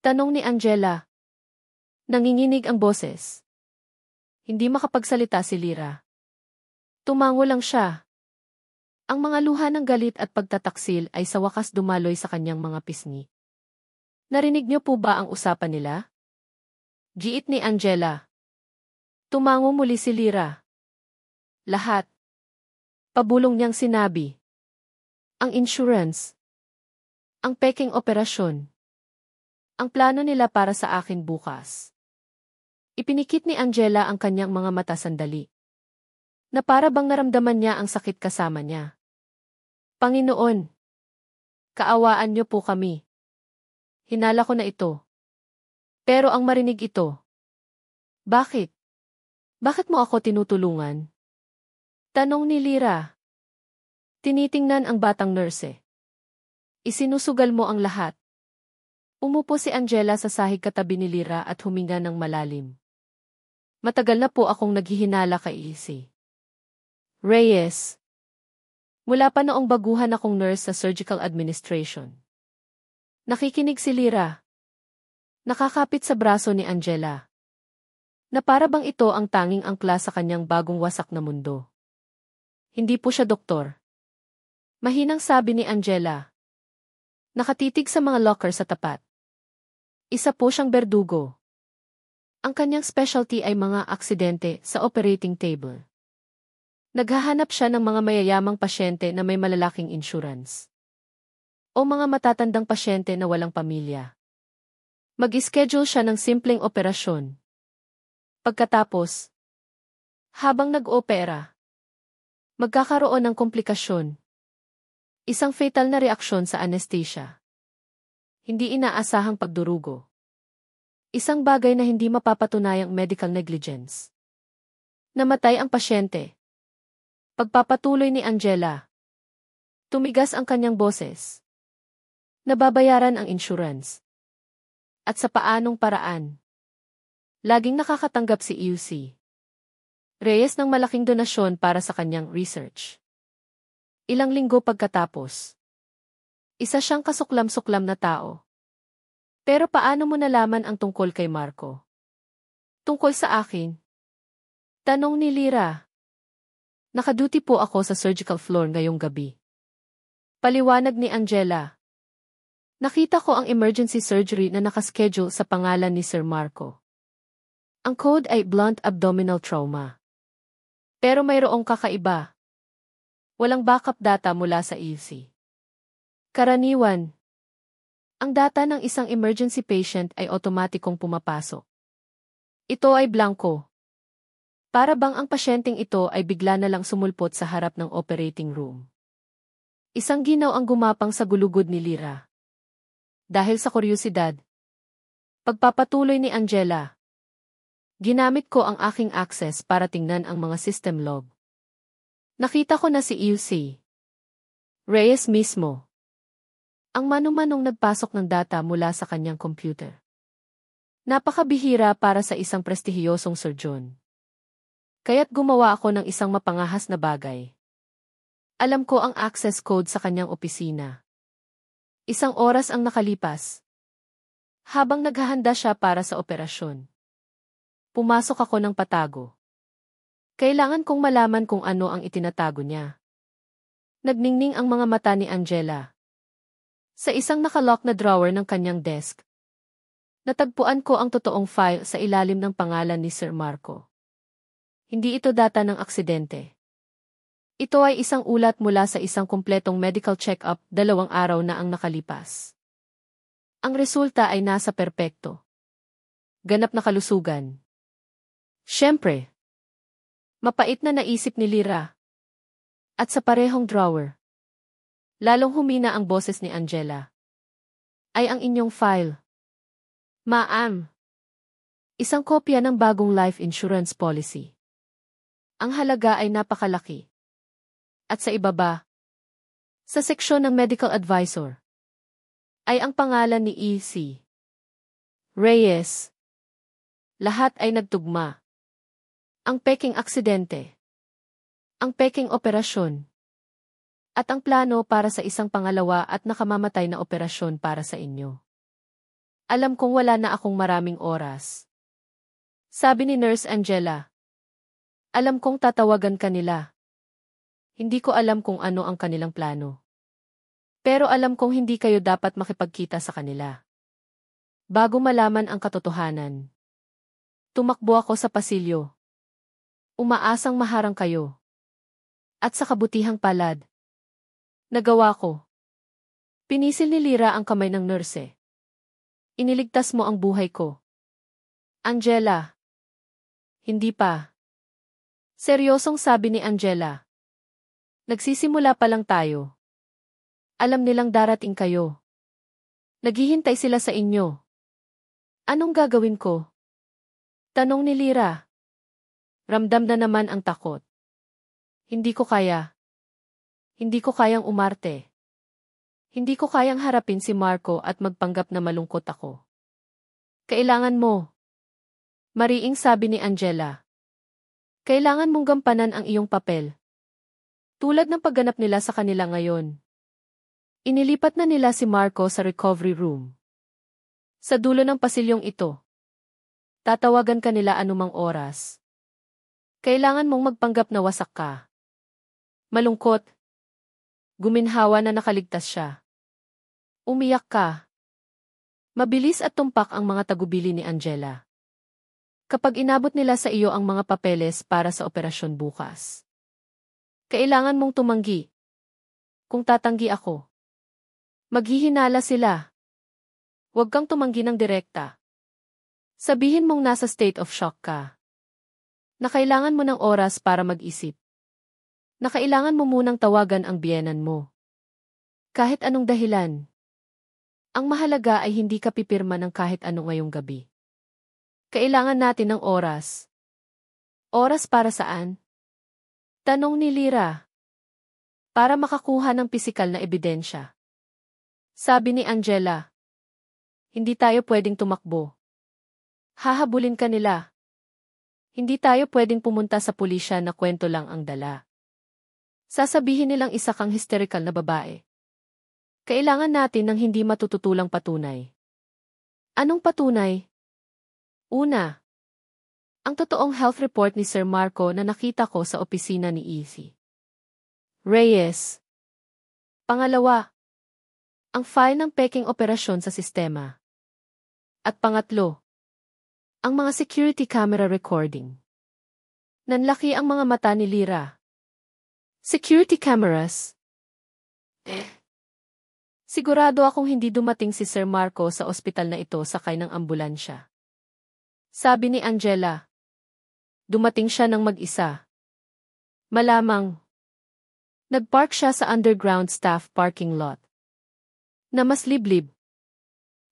Tanong ni Angela. Nanginginig ang boses. Hindi makapagsalita si Lyra. Tumango lang siya. Ang mga luha ng galit at pagtataksil ay sa wakas dumaloy sa kanyang mga pisngi. Narinig niyo po ba ang usapan nila? Giit ni Angela. Tumango muli si Lyra. Lahat. Pabulong niyang sinabi. Ang insurance. Ang peking operasyon. Ang plano nila para sa akin bukas. Ipinikit ni Angela ang kanyang mga mata sandali. Na para bang naramdaman niya ang sakit kasama niya. Panginoon, kaawaan niyo po kami. Hinala ko na ito. Pero ang marinig ito. Bakit? Bakit mo ako tinutulungan? Tanong ni Lyra. Tinitingnan ang batang nurse. Isinusugal mo ang lahat. Umupo si Angela sa sahig katabi ni Lyra at huminga ng malalim. Matagal na po akong naghihinala kay Izzy. Reyes. Mula pa noong baguhan akong nurse sa surgical administration. Nakikinig si Lyra. Nakakapit sa braso ni Angela. Na para bang ito ang tanging angkla sa kanyang bagong wasak na mundo. Hindi po siya doktor. Mahinang sabi ni Angela. Nakatitig sa mga locker sa tapat. Isa po siyang berdugo. Ang kanyang specialty ay mga aksidente sa operating table. Naghahanap siya ng mga mayayamang pasyente na may malalaking insurance. O mga matatandang pasyente na walang pamilya. Mag-schedule siya ng simpleng operasyon. Pagkatapos, habang nag-opera, magkakaroon ng komplikasyon. Isang fatal na reaksyon sa anesthesia. Hindi inaasahang pagdurugo. Isang bagay na hindi mapapatunayang medical negligence. Namatay ang pasyente. Pagpapatuloy ni Angela. Tumigas ang kanyang boses. Nababayaran ang insurance. At sa paanong paraan? Laging nakakatanggap si UC Reyes ng malaking donasyon para sa kanyang research. Ilang linggo pagkatapos. Isa siyang kasuklam-suklam na tao. Pero paano mo nalaman ang tungkol kay Marco? Tungkol sa akin? Tanong ni Lyra. Nakaduty po ako sa surgical floor ngayong gabi. Paliwanag ni Angela. Nakita ko ang emergency surgery na nakaschedule sa pangalan ni Sir Marco. Ang code ay blunt abdominal trauma. Pero mayroong kakaiba. Walang backup data mula sa EC. Karaniwan. Ang data ng isang emergency patient ay otomatikong pumapasok. Ito ay blanco. Para bang ang pasyenteng ito ay bigla na lang sumulpot sa harap ng operating room. Isang ginaw ang gumapang sa gulugod ni Lyra. Dahil sa kuryosidad. Pagpapatuloy ni Angela. Ginamit ko ang aking access para tingnan ang mga system log. Nakita ko na si UC Reyes mismo. Ang mano-manong nagpasok ng data mula sa kanyang computer. Napakabihira para sa isang prestihiyosong surgeon. Kaya't gumawa ako ng isang mapangahas na bagay. Alam ko ang access code sa kanyang opisina. Isang oras ang nakalipas. Habang naghahanda siya para sa operasyon. Pumasok ako ng patago. Kailangan kong malaman kung ano ang itinatago niya. Nagningning ang mga mata ni Angela. Sa isang nakalock na drawer ng kanyang desk, natagpuan ko ang totoong file sa ilalim ng pangalan ni Sir Marco. Hindi ito data ng aksidente. Ito ay isang ulat mula sa isang kumpletong medical check-up 2 araw na ang nakalipas. Ang resulta ay nasa perpekto. Ganap na kalusugan. Siyempre, mapait na naisip ni Lyra. At sa parehong drawer, lalong humina ang boses ni Angela. Ay ang inyong file. Ma'am. Isang kopya ng bagong life insurance policy. Ang halaga ay napakalaki. At sa ibaba, sa seksyon ng medical advisor, ay ang pangalan ni E.C. Reyes. Lahat ay nagtugma. Ang peking aksidente. Ang peking operasyon. At ang plano para sa isang pangalawa at nakamamatay na operasyon para sa inyo. Alam kong wala na akong maraming oras. Sabi ni Nurse Angela. Alam kong tatawagan kanila. Hindi ko alam kung ano ang kanilang plano. Pero alam kong hindi kayo dapat makipagkita sa kanila. Bago malaman ang katotohanan. Tumakbo ako sa pasilyo. Umaasang maharang kayo. At sa kabutihang palad, nagawa ko. Pinisil ni Lyra ang kamay ng nurse. Iniligtas mo ang buhay ko. Angela. Hindi pa. Seryosong sabi ni Angela. Nagsisimula pa lang tayo. Alam nilang darating kayo. Naghihintay sila sa inyo. Anong gagawin ko? Tanong ni Lyra. Ramdam na naman ang takot. Hindi ko kaya. Hindi ko kayang umarte. Hindi ko kayang harapin si Marco at magpanggap na malungkot ako. Kailangan mo. Mariing sabi ni Angela. Kailangan mong gampanan ang iyong papel. Tulad ng pagganap nila sa kanila ngayon. Inilipat na nila si Marco sa recovery room. Sa dulo ng pasilyong ito. Tatawagan ka nila anumang oras. Kailangan mong magpanggap na wasak ka. Malungkot. Guminhawa na nakaligtas siya. Umiyak ka. Mabilis at tumpak ang mga tagubili ni Angela. Kapag inabot nila sa iyo ang mga papeles para sa operasyon bukas. Kailangan mong tumanggi. Kung tatanggi ako, maghihinala sila. Huwag kang tumanggi ng direkta. Sabihin mong nasa state of shock ka. Na kailangan mo ng oras para mag-isip. Na kailangan mo munang tawagan ang biyenan mo. Kahit anong dahilan. Ang mahalaga ay hindi ka pipirma ng kahit ano ngayong gabi. Kailangan natin ng oras. Oras para saan? Tanong ni Lyra. Para makakuha ng pisikal na ebidensya. Sabi ni Angela. Hindi tayo pwedeng tumakbo. Hahabulin ka nila. Hindi tayo pwedeng pumunta sa pulisya na kwento lang ang dala. Sasabihin nilang isa kang hysterical na babae. Kailangan natin ng hindi matututulang patunay. Anong patunay? Una, ang totoong health report ni Sir Marco na nakita ko sa opisina ni E.C. Reyes. Pangalawa, ang file ng peking operasyon sa sistema. At pangatlo, ang mga security camera recording. Nanlaki ang mga mata ni Lyra. Security cameras? Sigurado akong hindi dumating si Sir Marco sa ospital na ito sakay ng ambulansya. Sabi ni Angela. Dumating siya ng mag-isa. Malamang. Nagpark siya sa underground staff parking lot. Na mas liblib.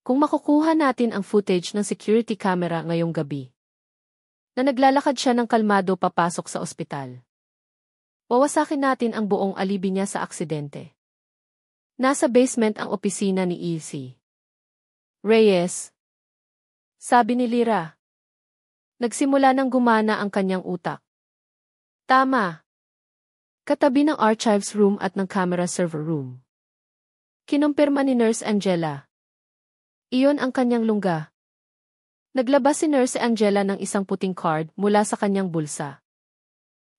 Kung makukuha natin ang footage ng security camera ngayong gabi. Na naglalakad siya ng kalmado papasok sa ospital. Wawasakin natin ang buong alibi niya sa aksidente. Nasa basement ang opisina ni E.C. Reyes. Sabi ni Lyra. Nagsimula nang gumana ang kanyang utak. Tama. Katabi ng archives room at ng camera server room. Kinumpirma ni Nurse Angela. Iyon ang kanyang lungga. Naglabas si Nurse Angela ng isang puting card mula sa kanyang bulsa.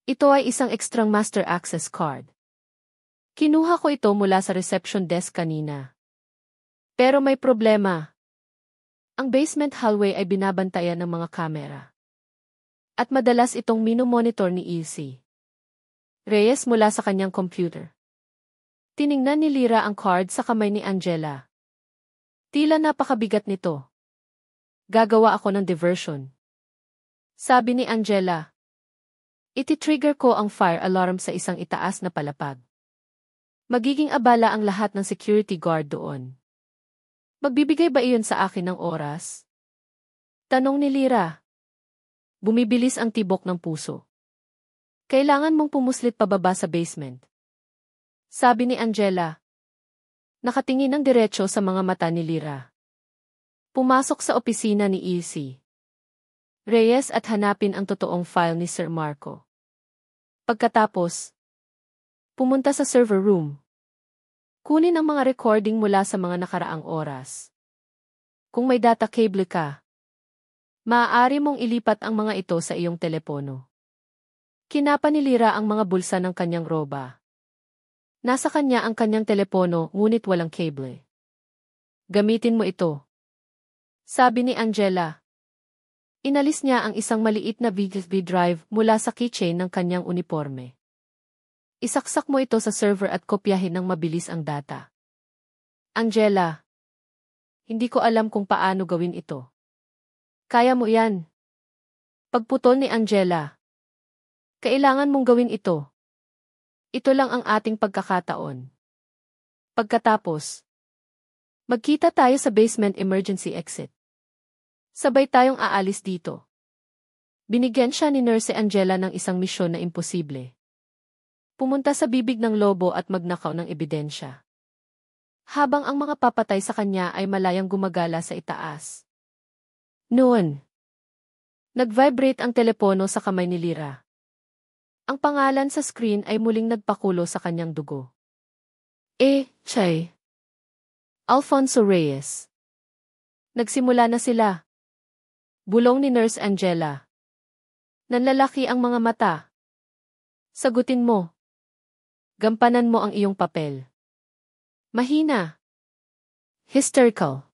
Ito ay isang extrang master access card. Kinuha ko ito mula sa reception desk kanina. Pero may problema. Ang basement hallway ay binabantayan ng mga kamera. At madalas itong mino-monitor ni EC Reyes mula sa kanyang computer. Tiningnan ni Lyra ang card sa kamay ni Angela. Tila napakabigat nito. Gagawa ako ng diversion. Sabi ni Angela. Iti-trigger ko ang fire alarm sa isang itaas na palapag. Magiging abala ang lahat ng security guard doon. Magbibigay ba iyon sa akin ng oras? Tanong ni Lyra. Bumibilis ang tibok ng puso. Kailangan mong pumuslit pababa sa basement. Sabi ni Angela. Nakatingin ng diretso sa mga mata ni Lyra. Pumasok sa opisina ni EC Reyes at hanapin ang totoong file ni Sir Marco. Pagkatapos, pumunta sa server room. Kunin ang mga recording mula sa mga nakaraang oras. Kung may data cable ka, maaari mong ilipat ang mga ito sa iyong telepono. Kinapa ni Lyra ang mga bulsa ng kanyang roba. Nasa kanya ang kanyang telepono ngunit walang cable. Gamitin mo ito. Sabi ni Angela. Inalis niya ang isang maliit na USB drive mula sa keychain ng kanyang uniforme. Isaksak mo ito sa server at kopyahin ng mabilis ang data. Angela. Hindi ko alam kung paano gawin ito. Kaya mo yan. Pagputol ni Angela. Kailangan mong gawin ito. Ito lang ang ating pagkakataon. Pagkatapos, magkita tayo sa basement emergency exit. Sabay tayong aalis dito. Binigyan siya ni Nurse Angela ng isang misyon na imposible. Pumunta sa bibig ng lobo at magnakaw ng ebidensya. Habang ang mga papatay sa kanya ay malayang gumagala sa itaas. Noon, nag-vibrate ang telepono sa kamay ni Lyra. Ang pangalan sa screen ay muling nagpakulo sa kanyang dugo. Chay. Alfonso Reyes. Nagsimula na sila. Bulong ni Nurse Angela. Nanlalaki ang mga mata. Sagutin mo. Gampanan mo ang iyong papel. Mahina. Hysterical.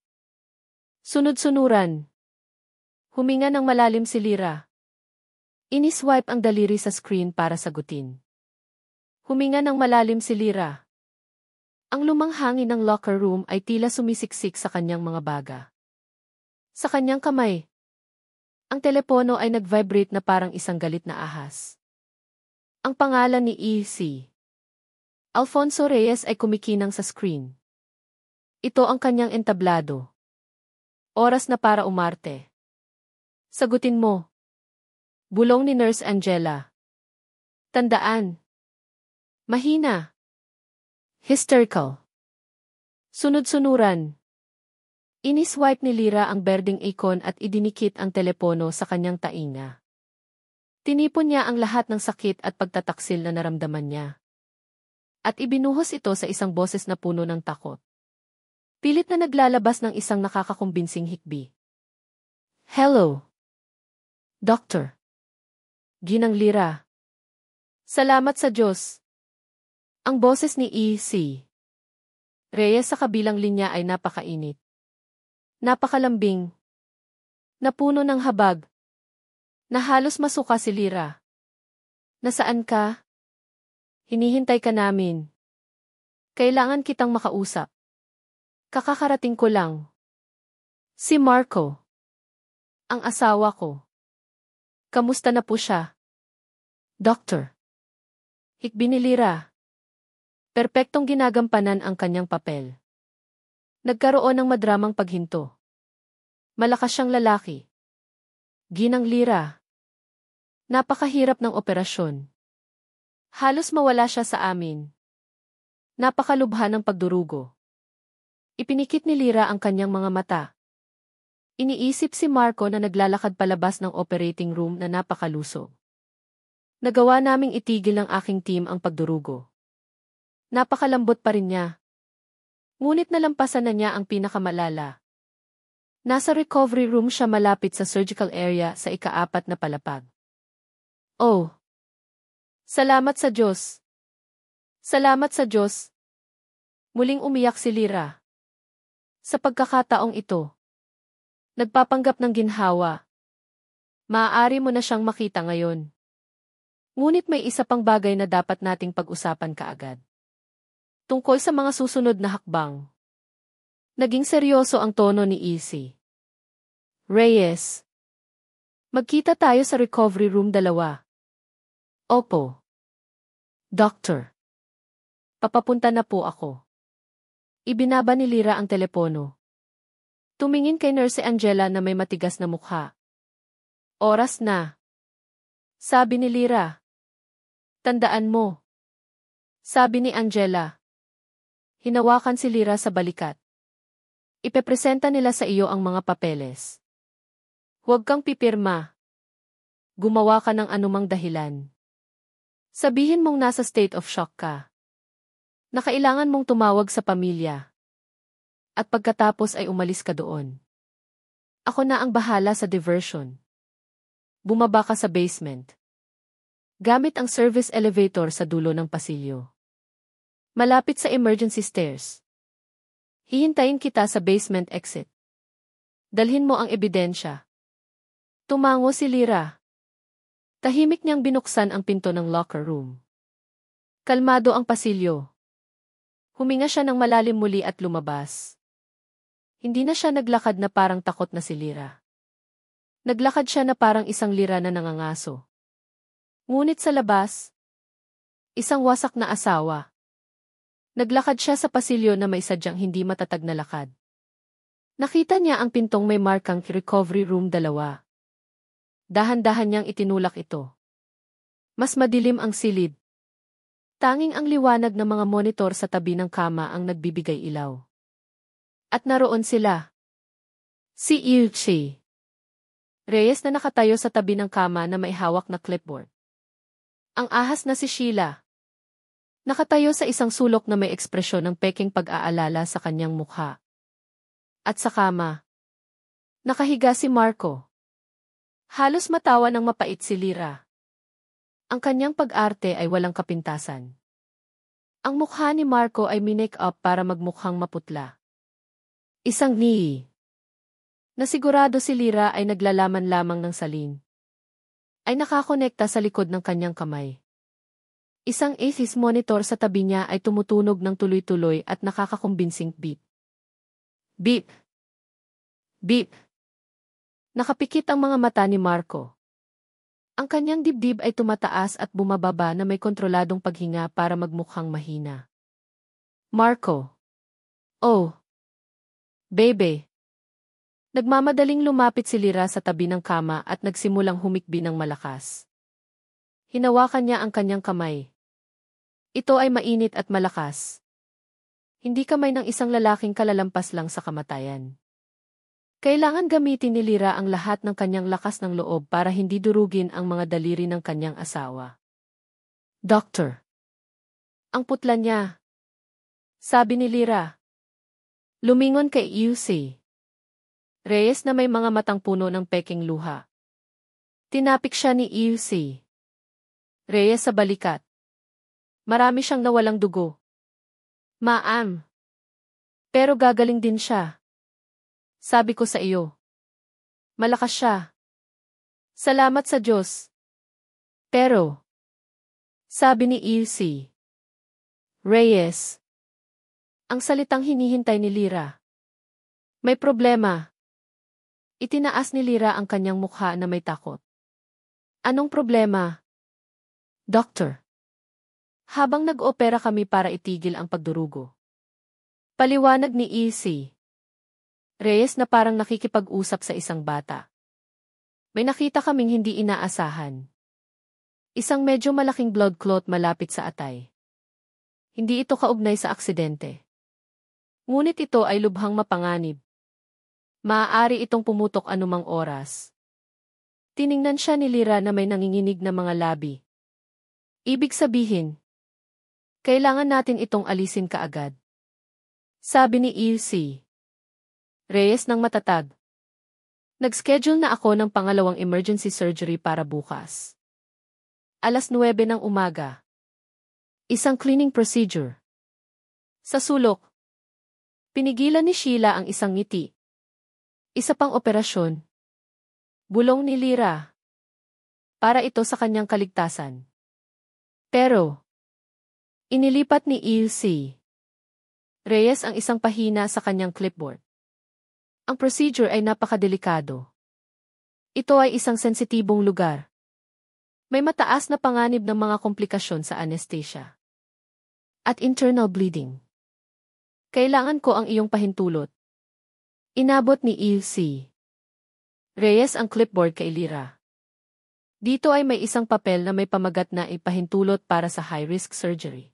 Sunod-sunuran. Huminga ng malalim si Lyra. Iniswipe ang daliri sa screen para sagutin. Huminga ng malalim si Lyra. Ang lumang hangin ng locker room ay tila sumisiksik sa kanyang mga baga. Sa kanyang kamay, ang telepono ay nag-vibrate na parang isang galit na ahas. Ang pangalan ni EC Alfonso Reyes ay kumikinang sa screen. Ito ang kanyang entablado. Oras na para umarte. Sagutin mo. Bulong ni Nurse Angela. Tandaan. Mahina. Hysterical. Sunod-sunuran. Iniswipe ni Lyra ang berdeng icon at idinikit ang telepono sa kanyang tainga. Tinipon niya ang lahat ng sakit at pagtataksil na naramdaman niya. At ibinuhos ito sa isang boses na puno ng takot. Pilit na naglalabas ng isang nakakakumbinsing hikbi. Hello. Doctor. Ginang Lyra. Salamat sa Diyos. Ang boses ni EC Reyes sa kabilang linya ay napakainit. Napakalambing. Napuno ng habag. Na halos masuka si Lyra. Nasaan ka? Hinihintay ka namin. Kailangan kitang makausap. Kakakarating ko lang. Si Marco. Ang asawa ko. Kamusta na po siya? Doctor. Hikbi ni Lyra. Perpektong ginagampanan ang kanyang papel. Nagkaroon ng madramang paghinto. Malakas siyang lalaki. Ginang Lyra. Napakahirap ng operasyon. Halos mawala siya sa amin. Napakalubha ng pagdurugo. Ipinikit ni Lyra ang kanyang mga mata. Iniisip si Marco na naglalakad palabas ng operating room na napakalusog. Nagawa naming itigil ng aking team ang pagdurugo. Napakalambot pa rin niya. Ngunit nalampasan na niya ang pinakamalala. Nasa recovery room siya malapit sa surgical area sa ika-4 na palapag. Oh! Salamat sa Diyos! Salamat sa Diyos. Muling umiyak si Lyra. Sa pagkakataong ito, nagpapanggap ng ginhawa. Maaari mo na siyang makita ngayon. Ngunit may isa pang bagay na dapat nating pag-usapan kaagad. Tungkol sa mga susunod na hakbang. Naging seryoso ang tono ni Izzy. Reyes. Magkita tayo sa recovery room 2. Opo. Doctor. Papapunta na po ako. Ibinaba ni Lyra ang telepono. Tumingin kay Nurse Angela na may matigas na mukha. Oras na. Sabi ni Lyra. Tandaan mo. Sabi ni Angela. Hinawakan si Lyra sa balikat. Ipepresenta nila sa iyo ang mga papeles. Huwag kang pipirma. Gumawa ka ng anumang dahilan. Sabihin mong nasa state of shock ka. Na kailangan mong tumawag sa pamilya. At pagkatapos ay umalis ka doon. Ako na ang bahala sa diversion. Bumaba ka sa basement. Gamit ang service elevator sa dulo ng pasilyo. Malapit sa emergency stairs. Hihintayin kita sa basement exit. Dalhin mo ang ebidensya. Tumango si Lyra. Tahimik niyang binuksan ang pinto ng locker room. Kalmado ang pasilyo. Huminga siya ng malalim muli at lumabas. Hindi na siya naglakad na parang takot na si Lyra. Naglakad siya na parang isang Lyra na nangangaso. Ngunit sa labas, isang wasak na asawa. Naglakad siya sa pasilyo na may sadyang hindi matatag na lakad. Nakita niya ang pintong may markang recovery room 2. Dahan-dahan niyang itinulak ito. Mas madilim ang silid. Tanging ang liwanag ng mga monitor sa tabi ng kama ang nagbibigay ilaw. At naroon sila. Si Ilchi. Reyes na nakatayo sa tabi ng kama na may hawak na clipboard. Ang ahas na si Sheila. Nakatayo sa isang sulok na may ekspresyon ng peking pag-aalala sa kanyang mukha. At sa kama, nakahiga si Marco. Halos matawa ng mapait si Lyra. Ang kanyang pag-arte ay walang kapintasan. Ang mukha ni Marco ay minake up para magmukhang maputla. Isang ni. Nasigurado si Lyra ay naglalaman lamang ng salin. Ay nakakonekta sa likod ng kanyang kamay. Isang ACES monitor sa tabi niya ay tumutunog ng tuloy-tuloy at nakakakumbinsing beep. Beep. Beep. Nakapikit ang mga mata ni Marco. Ang kanyang dibdib ay tumataas at bumababa na may kontroladong paghinga para magmukhang mahina. Marco. Oh. Bebe. Nagmamadaling lumapit si Lyra sa tabi ng kama at nagsimulang humikbi ng malakas. Hinawakan niya ang kanyang kamay. Ito ay mainit at malakas. Hindi kamay ng isang lalaking kalalampas lang sa kamatayan. Kailangan gamitin ni Lyra ang lahat ng kanyang lakas ng loob para hindi durugin ang mga daliri ng kanyang asawa. Doctor. Ang putla niya. Sabi ni Lyra. Lumingon kay UC. Reyes na may mga matang puno ng peking luha. Tinapik siya ni UC. Reyes sa balikat. Marami siyang nawalang dugo. Ma'am. Pero gagaling din siya. Sabi ko sa iyo. Malakas siya. Salamat sa Diyos. Pero, sabi ni Ilse. Reyes. Ang salitang hinihintay ni Lyra. May problema. Itinaas ni Lyra ang kanyang mukha na may takot. Anong problema? Doctor. Habang nag-opera kami para itigil ang pagdurugo. Paliwanag ni Ilse. Reyes na parang nakikipag-usap sa isang bata. May nakita kaming hindi inaasahan. Isang medyo malaking blood clot malapit sa atay. Hindi ito kaugnay sa aksidente. Ngunit ito ay lubhang mapanganib. Maaari itong pumutok anumang oras. Tiningnan siya ni Lyra na may nanginginig na mga labi. Ibig sabihin, kailangan natin itong alisin kaagad. Sabi ni Ilse. Reyes ng matatag. Nag-schedule na ako ng pangalawang emergency surgery para bukas. 9:00 ng umaga. Isang cleaning procedure. Sa sulok, pinigilan ni Sheila ang isang ngiti. Isa pang operasyon. Bulong ni Lyra. Para ito sa kanyang kaligtasan. Pero, inilipat ni Ilse Reyes ang isang pahina sa kanyang clipboard. Ang procedure ay napakadelikado. Ito ay isang sensitibong lugar. May mataas na panganib ng mga komplikasyon sa anesthesia. At internal bleeding. Kailangan ko ang iyong pahintulot. Inabot ni Ilse Reyes ang clipboard kay Lyra. Dito ay may isang papel na may pamagat na ipahintulot para sa high-risk surgery.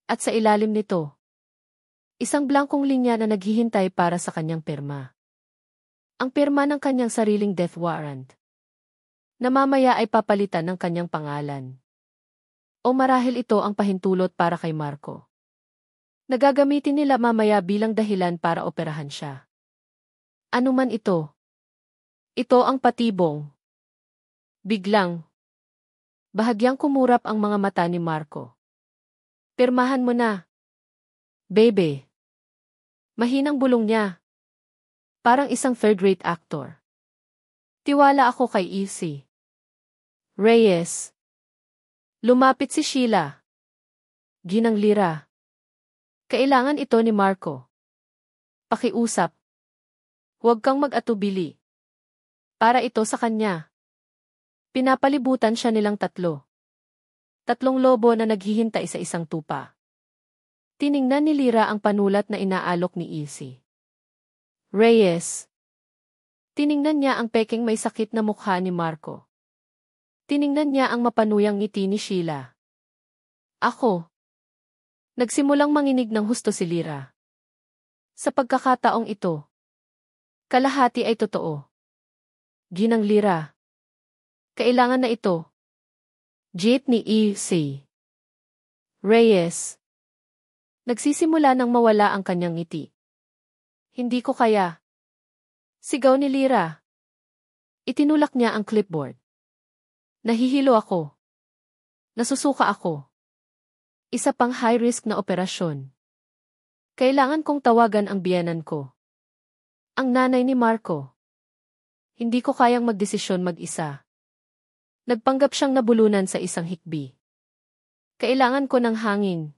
At sa ilalim nito, isang blankong linya na naghihintay para sa kanyang pirma. Ang pirma ng kanyang sariling death warrant. Na mamaya ay papalitan ng kanyang pangalan. O marahil ito ang pahintulot para kay Marco. Nagagamitin nila mamaya bilang dahilan para operahan siya. Ano man ito. Ito ang patibong. Biglang. Bahagyang kumurap ang mga mata ni Marco. Pirmahan mo na. Baby. Mahinang bulong niya. Parang isang third-rate actor. Tiwala ako kay Ilse Reyes. Lumapit si Sheila. Ginang Lyra. Kailangan ito ni Marco. Pakiusap. Huwag kang mag-atubili. Para ito sa kanya. Pinapalibutan siya nilang tatlo. Tatlong lobo na naghihintay sa isang tupa. Tiningnan ni Lyra ang panulat na inaalok ni Ilse Reyes. Tiningnan niya ang pekeng may sakit na mukha ni Marco. Tiningnan niya ang mapanuyang ngiti ni Sheila. Ako. Nagsimulang manginig ng husto si Lyra. Sa pagkakataong ito, kalahati ay totoo. Ginang Lyra. Kailangan na ito. Jet ni Ilse Reyes. Nagsisimula nang mawala ang kanyang ngiti. Hindi ko kaya. Sigaw ni Lyra. Itinulak niya ang clipboard. Nahihilo ako. Nasusuka ako. Isa pang high-risk na operasyon. Kailangan kong tawagan ang biyenan ko. Ang nanay ni Marco. Hindi ko kayang magdesisyon mag-isa. Nagpanggap siyang nabulunan sa isang hikbi. Kailangan ko ng hangin.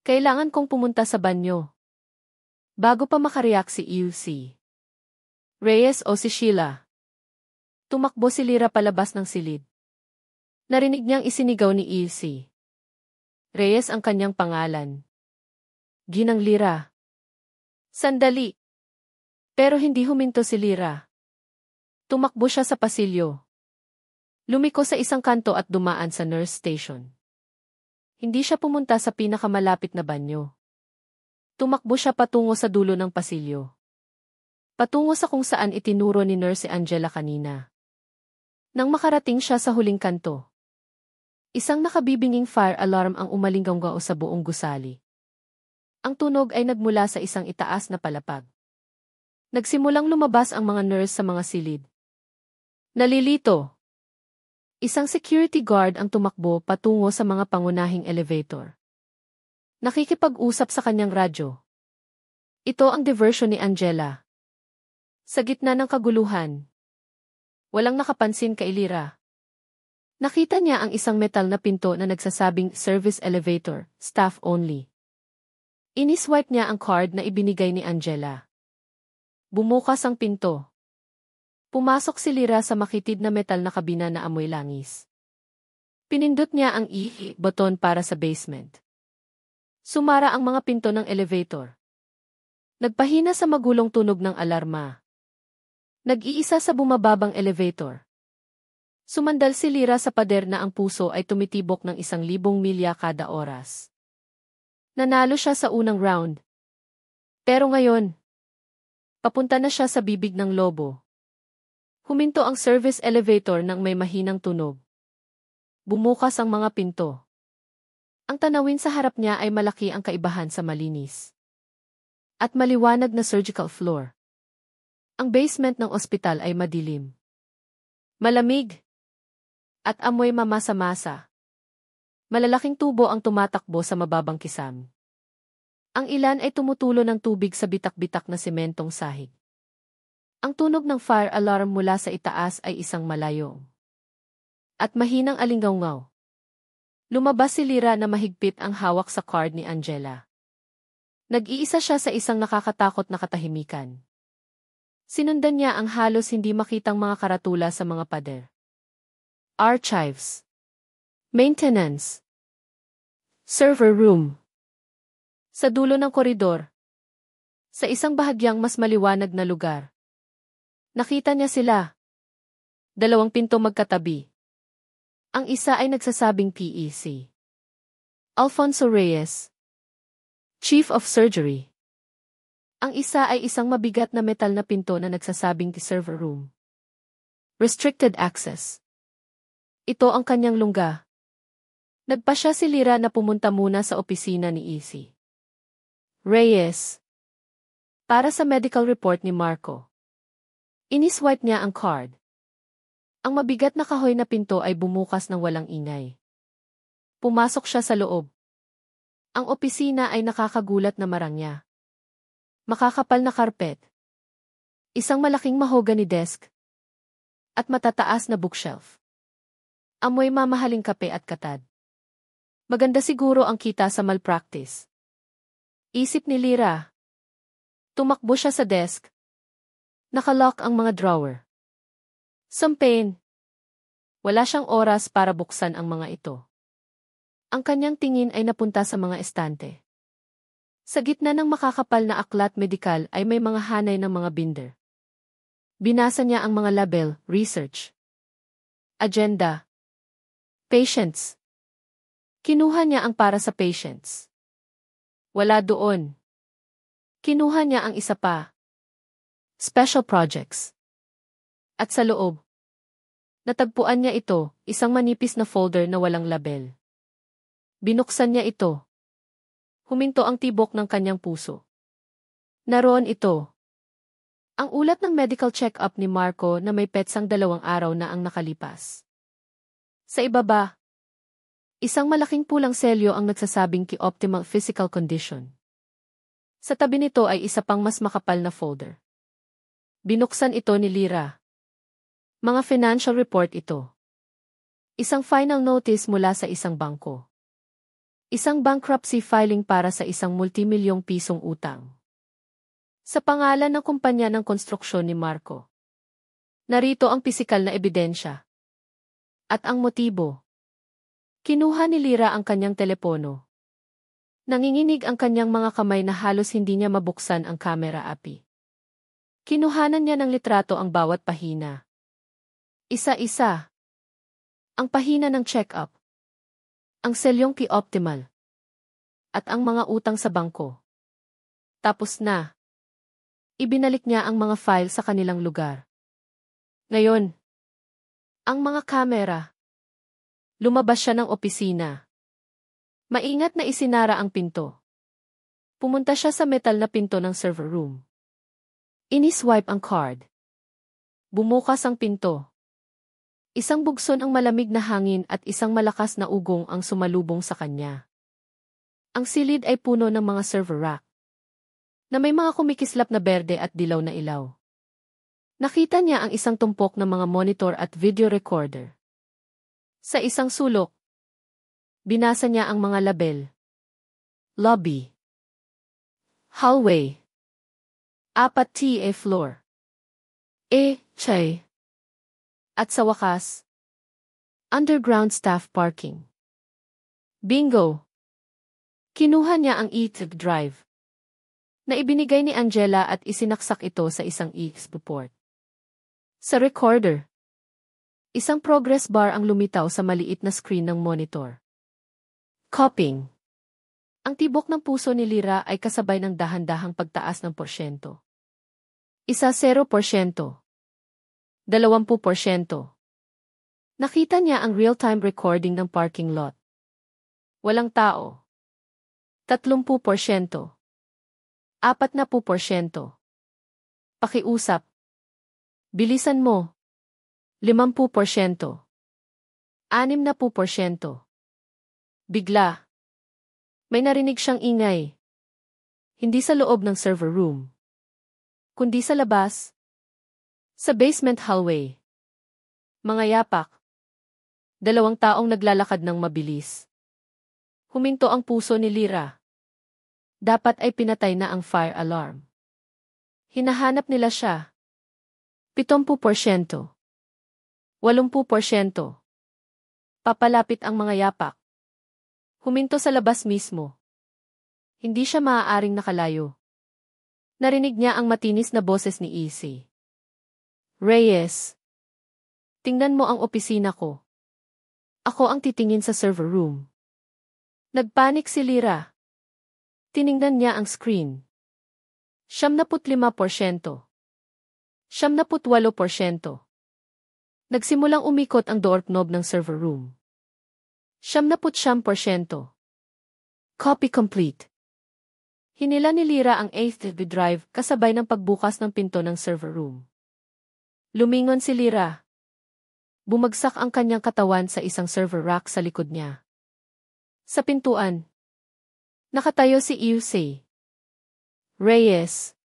Kailangan kong pumunta sa banyo. Bago pa makareact si Ilse Reyes o si Sheila. Tumakbo si Lyra palabas ng silid. Narinig niyang isinigaw ni Ilse Reyes ang kanyang pangalan. Ginang Lyra. Sandali. Pero hindi huminto si Lyra. Tumakbo siya sa pasilyo. Lumiko sa isang kanto at dumaan sa nurse station. Hindi siya pumunta sa pinakamalapit na banyo. Tumakbo siya patungo sa dulo ng pasilyo. Patungo sa kung saan itinuro ni Nurse Angela kanina. Nang makarating siya sa huling kanto, isang nakabibinging fire alarm ang umalinggangao sa buong gusali. Ang tunog ay nagmula sa isang itaas na palapag. Nagsimulang lumabas ang mga nurse sa mga silid. Nalilito. Isang security guard ang tumakbo patungo sa mga pangunahing elevator. Nakikipag-usap sa kanyang radyo. Ito ang diversion ni Angela. Sa gitna ng kaguluhan. Walang nakapansin kay Lyra. Nakita niya ang isang metal na pinto na nagsasabing service elevator, staff only. Iniswipe niya ang card na ibinigay ni Angela. Bumukas ang pinto. Pumasok si Lyra sa makitid na metal na kabina na amoy langis. Pinindot niya ang button para sa basement. Sumara ang mga pinto ng elevator. Nagpahina sa magulong tunog ng alarma. Nag-iisa sa bumababang elevator. Sumandal si Lyra sa pader na ang puso ay tumitibok ng 1,000 milya kada oras. Nanalo siya sa unang round. Pero ngayon, papunta na siya sa bibig ng lobo. Huminto ang service elevator nang may mahinang tunog. Bumukas ang mga pinto. Ang tanawin sa harap niya ay malaki ang kaibahan sa malinis at maliwanag na surgical floor. Ang basement ng ospital ay madilim, malamig, at amoy mamasa-masa. Malalaking tubo ang tumatakbo sa mababang kisam. Ang ilan ay tumutulo ng tubig sa bitak-bitak na sementong sahig. Ang tunog ng fire alarm mula sa itaas ay isang malayong at mahinang alingawngaw. Lumabas si Lyra na mahigpit ang hawak sa card ni Angela. Nag-iisa siya sa isang nakakatakot na katahimikan. Sinundan niya ang halos hindi makitang mga karatula sa mga pader. Archives. Maintenance. Server room. Sa dulo ng koridor. Sa isang bahagyang mas maliwanag na lugar. Nakita niya sila. 2 pinto magkatabi. Ang isa ay nagsasabing PEC. Alfonso Reyes. Chief of Surgery. Ang isa ay isang mabigat na metal na pinto na nagsasabing server room. Restricted access. Ito ang kanyang lungga. Nagpasya si Lyra na pumunta muna sa opisina ni EC. Reyes. Para sa medical report ni Marco. Iniswipe niya ang card. Ang mabigat na kahoy na pinto ay bumukas ng walang ingay. Pumasok siya sa loob. Ang opisina ay nakakagulat na marangya. Makakapal na karpet. Isang malaking mahogany desk. At matataas na bookshelf. Amoy mamahaling kape at katad. Maganda siguro ang kita sa malpractice. Isip ni Lyra. Tumakbo siya sa desk. Nakalock ang mga drawer. Sampain. Wala siyang oras para buksan ang mga ito. Ang kanyang tingin ay napunta sa mga estante. Sa gitna ng makakapal na aklat medikal ay may mga hanay ng mga binder. Binasa niya ang mga label, research, agenda, patients. Kinuha niya ang para sa patients. Wala doon. Kinuha niya ang isa pa. Special projects. At sa loob. Natagpuan niya ito, isang manipis na folder na walang label. Binuksan niya ito. Huminto ang tibok ng kanyang puso. Naroon ito. Ang ulat ng medical check-up ni Marco na may petsang 2 araw na ang nakalipas. Sa ibaba, isang malaking pulang selyo ang nagsasabing optimal physical condition. Sa tabi nito ay isa pang mas makapal na folder. Binuksan ito ni Lyra. Mga financial report ito. Isang final notice mula sa isang bangko. Isang bankruptcy filing para sa isang multimilyong pisong utang. Sa pangalan ng kumpanya ng konstruksyon ni Marco. Narito ang pisikal na ebidensya. At ang motibo. Kinuha ni Lyra ang kanyang telepono. Nanginginig ang kanyang mga kamay na halos hindi niya mabuksan ang camera api. Kinuhanan niya ng litrato ang bawat pahina. Isa-isa. Ang pahina ng check-up. Ang selyong optimal. At ang mga utang sa bangko. Tapos na. Ibinalik niya ang mga file sa kanilang lugar. Ngayon, ang mga kamera. Lumabas siya ng opisina. Maingat na isinara ang pinto. Pumunta siya sa metal na pinto ng server room. Iniswipe ang card. Bumukas ang pinto. Isang bugson ang malamig na hangin at isang malakas na ugong ang sumalubong sa kanya. Ang silid ay puno ng mga server rack. Na may mga kumikislap na berde at dilaw na ilaw. Nakita niya ang isang tumpok ng mga monitor at video recorder. Sa isang sulok, binasa niya ang mga label. Lobby. Hallway. 4th floor. Chay. At sa wakas, underground staff parking. Bingo! Kinuha niya ang e-drive na ibinigay ni Angela at isinaksak ito sa isang e-report. Sa recorder, isang progress bar ang lumitaw sa maliit na screen ng monitor. Copying. Ang tibok ng puso ni Lyra ay kasabay ng dahan-dahang pagtaas ng porsyento. 0%. 20%. Nakita niya ang real-time recording ng parking lot. Walang tao. 30%. 40%. Pakiusap. Bilisan mo. 50%. 60%. Bigla, may narinig siyang ingay. Hindi sa loob ng server room, kundi sa labas, sa basement hallway. Mga yapak. Dalawang taong naglalakad ng mabilis. Huminto ang puso ni Lyra. Dapat ay pinatay na ang fire alarm. Hinahanap nila siya. 70%. 80%. Papalapit ang mga yapak. Huminto sa labas mismo. Hindi siya maaaring nakalayo. Narinig niya ang matinis na boses ni Izzy. Reyes. Tingnan mo ang opisina ko. Ako ang titingin sa server room. Nagpanik si Lyra. Tiningnan niya ang screen. 75%. 78%. Nagsimulang umikot ang doorknob ng server room. 79%. Copy complete. Hinila ni Lyra ang 8th drive kasabay ng pagbukas ng pinto ng server room. Lumingon si Lyra. Bumagsak ang kanyang katawan sa isang server rack sa likod niya. Sa pintuan, nakatayo si Izzy. Reyes.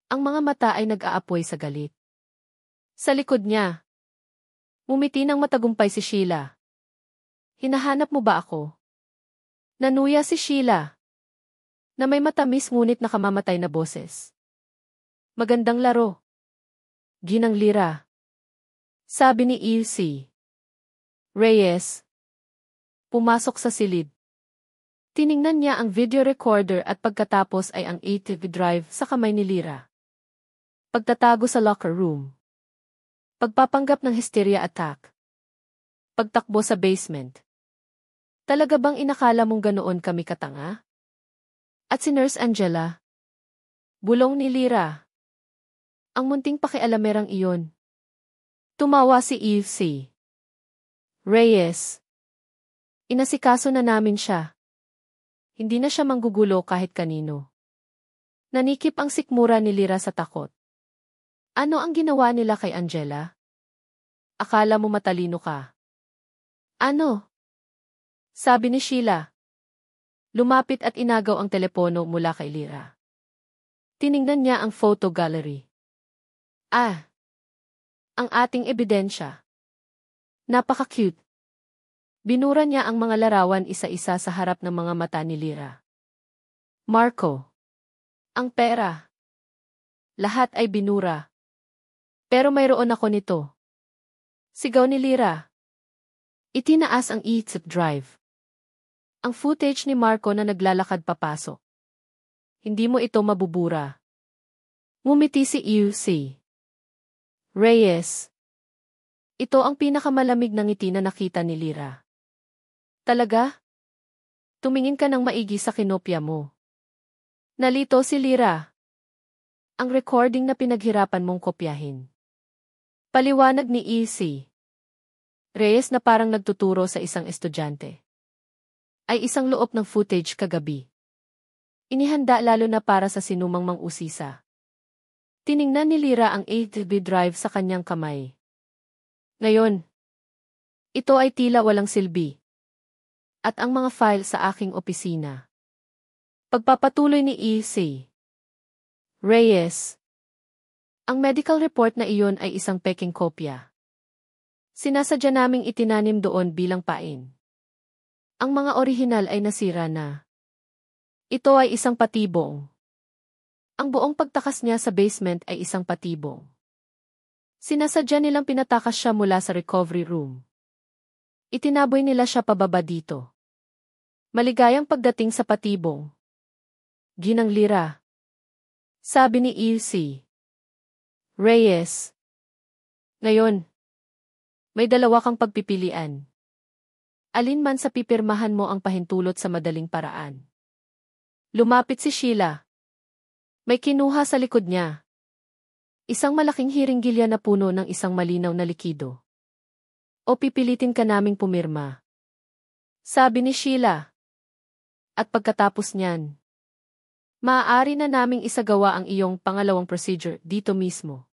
Ang mga mata ay nag-aapoy sa galit. Sa likod niya, ngumiti ng matagumpay si Sheila. Hinahanap mo ba ako? Nanuya si Sheila, na may matamis ngunit nakamamatay na boses. Magandang laro. Ginang Lyra. Sabi ni Izzy. Reyes. Pumasok sa silid. Tiningnan niya ang video recorder at pagkatapos ay ang ATV drive sa kamay ni Lyra. Pagtatago sa locker room. Pagpapanggap ng hysteria attack. Pagtakbo sa basement. Talaga bang inakala mong ganoon kami katanga? At si Nurse Angela? Bulong ni Lyra. Ang munting pakialamerang iyon. Tumawa si Izzy. Reyes. Inasikaso na namin siya. Hindi na siya manggugulo kahit kanino. Nanikip ang sikmura ni Lyra sa takot. Ano ang ginawa nila kay Angela? Akala mo matalino ka? Ano? Sabi ni Sheila. Lumapit at inagaw ang telepono mula kay Lyra. Tiningnan niya ang photo gallery. Ang ating ebidensya. Napaka-cute. Binura niya ang mga larawan isa-isa sa harap ng mga mata ni Lyra. Marco. Ang pera. Lahat ay binura. Pero mayroon ako nito. Sigaw ni Lyra. Itinaas ang e-zip drive. Ang footage ni Marco na naglalakad papasok. Hindi mo ito mabubura. Ngumiti si Izzy. Reyes. Ito ang pinakamalamig na ngiti na nakita ni Lyra. Talaga? Tumingin ka ng maigi sa kinopya mo. Nalito si Lyra. Ang recording na pinaghirapan mong kopyahin. Paliwanag ni Izzy. Reyes na parang nagtuturo sa isang estudyante. Ay isang loob ng footage kagabi. Inihanda lalo na para sa sinumang mang-usisa. Tiningnan ni Lyra ang ATV drive sa kanyang kamay. Ngayon, ito ay tila walang silbi. At ang mga file sa aking opisina. Pagpapatuloy ni Izzy. Reyes. Ang medical report na iyon ay isang peking kopya. Sinasadya naming itinanim doon bilang pain. Ang mga orihinal ay nasira na. Ito ay isang patibong. Ang buong pagtakas niya sa basement ay isang patibong. Sinasadya nilang pinatakas siya mula sa recovery room. Itinaboy nila siya pababa dito. Maligayang pagdating sa patibong. Ginang Lyra. Sabi ni Izzy. Reyes. Ngayon, may dalawa kang pagpipilian. Alin man sa pipirmahan mo ang pahintulot sa madaling paraan. Lumapit si Sheila. May kinuha sa likod niya. Isang malaking hiringgilya na puno ng isang malinaw na likido. O pipilitin ka naming pumirma. Sabi ni Sheila. At pagkatapos niyan, maaari na naming isagawa ang iyong pangalawang procedure dito mismo.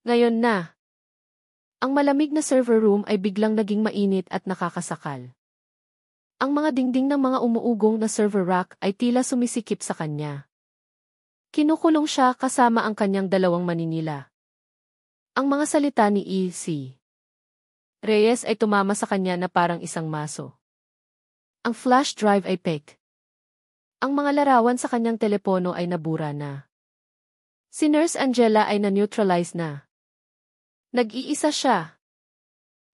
Ngayon na. Ang malamig na server room ay biglang naging mainit at nakakasakal. Ang mga dingding ng mga umuugong na server rack ay tila sumisikip sa kanya. Kinukulong siya kasama ang kanyang dalawang maninila. Ang mga salita ni E.C. Reyes ay tumama sa kanya na parang isang maso. Ang flash drive ay pek. Ang mga larawan sa kanyang telepono ay nabura na. Si Nurse Angela ay na-neutralize na. Nag-iisa siya.